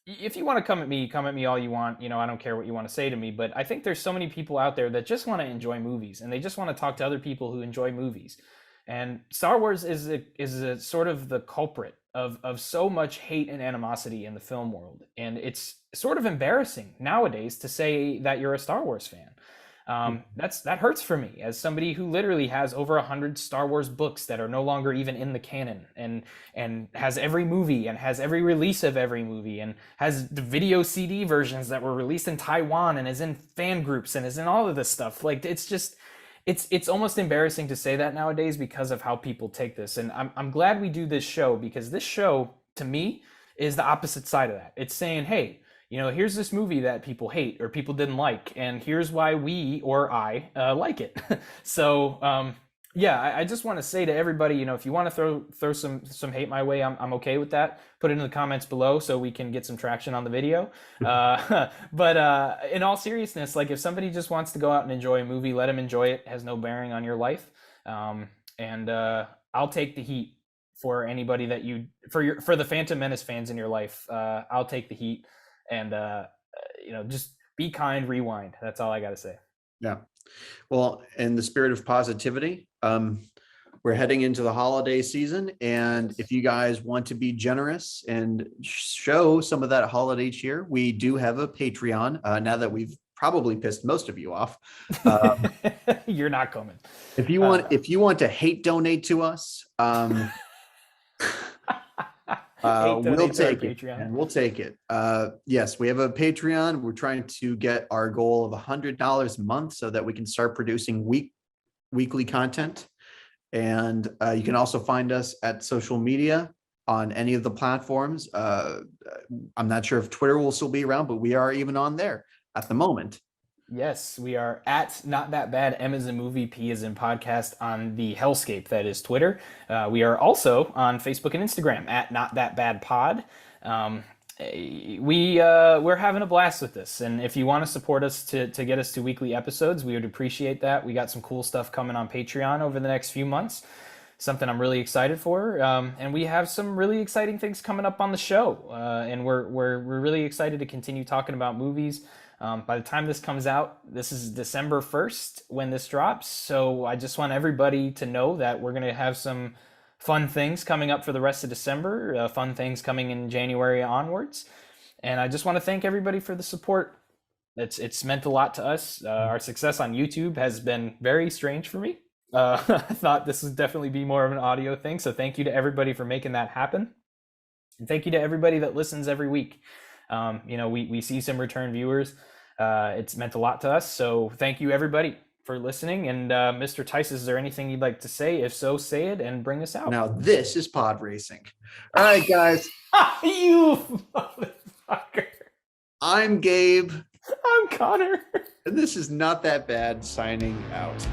if you want to come at me all you want. You know, I don't care what you want to say to me, but I think there's so many people out there that just want to enjoy movies and they just want to talk to other people who enjoy movies. And Star Wars is a sort of the culprit of so much hate and animosity in the film world. And it's sort of embarrassing nowadays to say that you're a Star Wars fan. That hurts for me as somebody who literally has over 100 Star Wars books that are no longer even in the canon, and has every movie and has every release of every movie and has the video CD versions that were released in Taiwan and is in fan groups and is in all of this stuff. Like, it's just it's almost embarrassing to say that nowadays because of how people take this. And I'm glad we do this show, because this show to me is the opposite side of that. It's saying, hey, you know, here's this movie that people hate or people didn't like, and here's why we or I like it. So yeah, I just want to say to everybody, you know, if you want to throw some hate my way, I'm okay with that. Put it in the comments below so we can get some traction on the video. But in all seriousness, like, if somebody just wants to go out and enjoy a movie, let them enjoy it. It has no bearing on your life. And I'll take the heat for anybody that for the Phantom Menace fans in your life. I'll take the heat. And you know, just be kind, rewind. That's all I got to say. Yeah. Well, in the spirit of positivity, we're heading into the holiday season, and if you guys want to be generous and show some of that holiday cheer, we do have a Patreon. Now that we've probably pissed most of you off, you're not coming. If you want to hate donate to us, we'll take it, and we'll take it. Yes, we have a Patreon. We're trying to get our goal of $100 a month so that we can start producing weekly content. And you can also find us at social media on any of the platforms. I'm not sure if Twitter will still be around, but we are even on there at the moment. Yes, we are at Not That Bad. M is in movie, P is in podcast on the hellscape that is Twitter. We are also on Facebook and Instagram at Not That Bad Pod. We're having a blast with this, and if you want to support us to get us to weekly episodes, we would appreciate that. We got some cool stuff coming on Patreon over the next few months. Something I'm really excited for, and we have some really exciting things coming up on the show, and we're really excited to continue talking about movies. By the time this comes out, this is December 1st when this drops. So I just want everybody to know that we're going to have some fun things coming up for the rest of December, fun things coming in January onwards. And I just want to thank everybody for the support. It's meant a lot to us. Our success on YouTube has been very strange for me. I thought this would definitely be more of an audio thing. So thank you to everybody for making that happen. And thank you to everybody that listens every week. You know, we see some return viewers. It's meant a lot to us. So thank you, everybody, for listening. And Mr. Tice, is there anything you'd like to say? If so, say it and bring us out. Now, this is pod racing. All right, guys. You motherfucker. I'm Gabe. I'm Connor. And this is Not That Bad, signing out.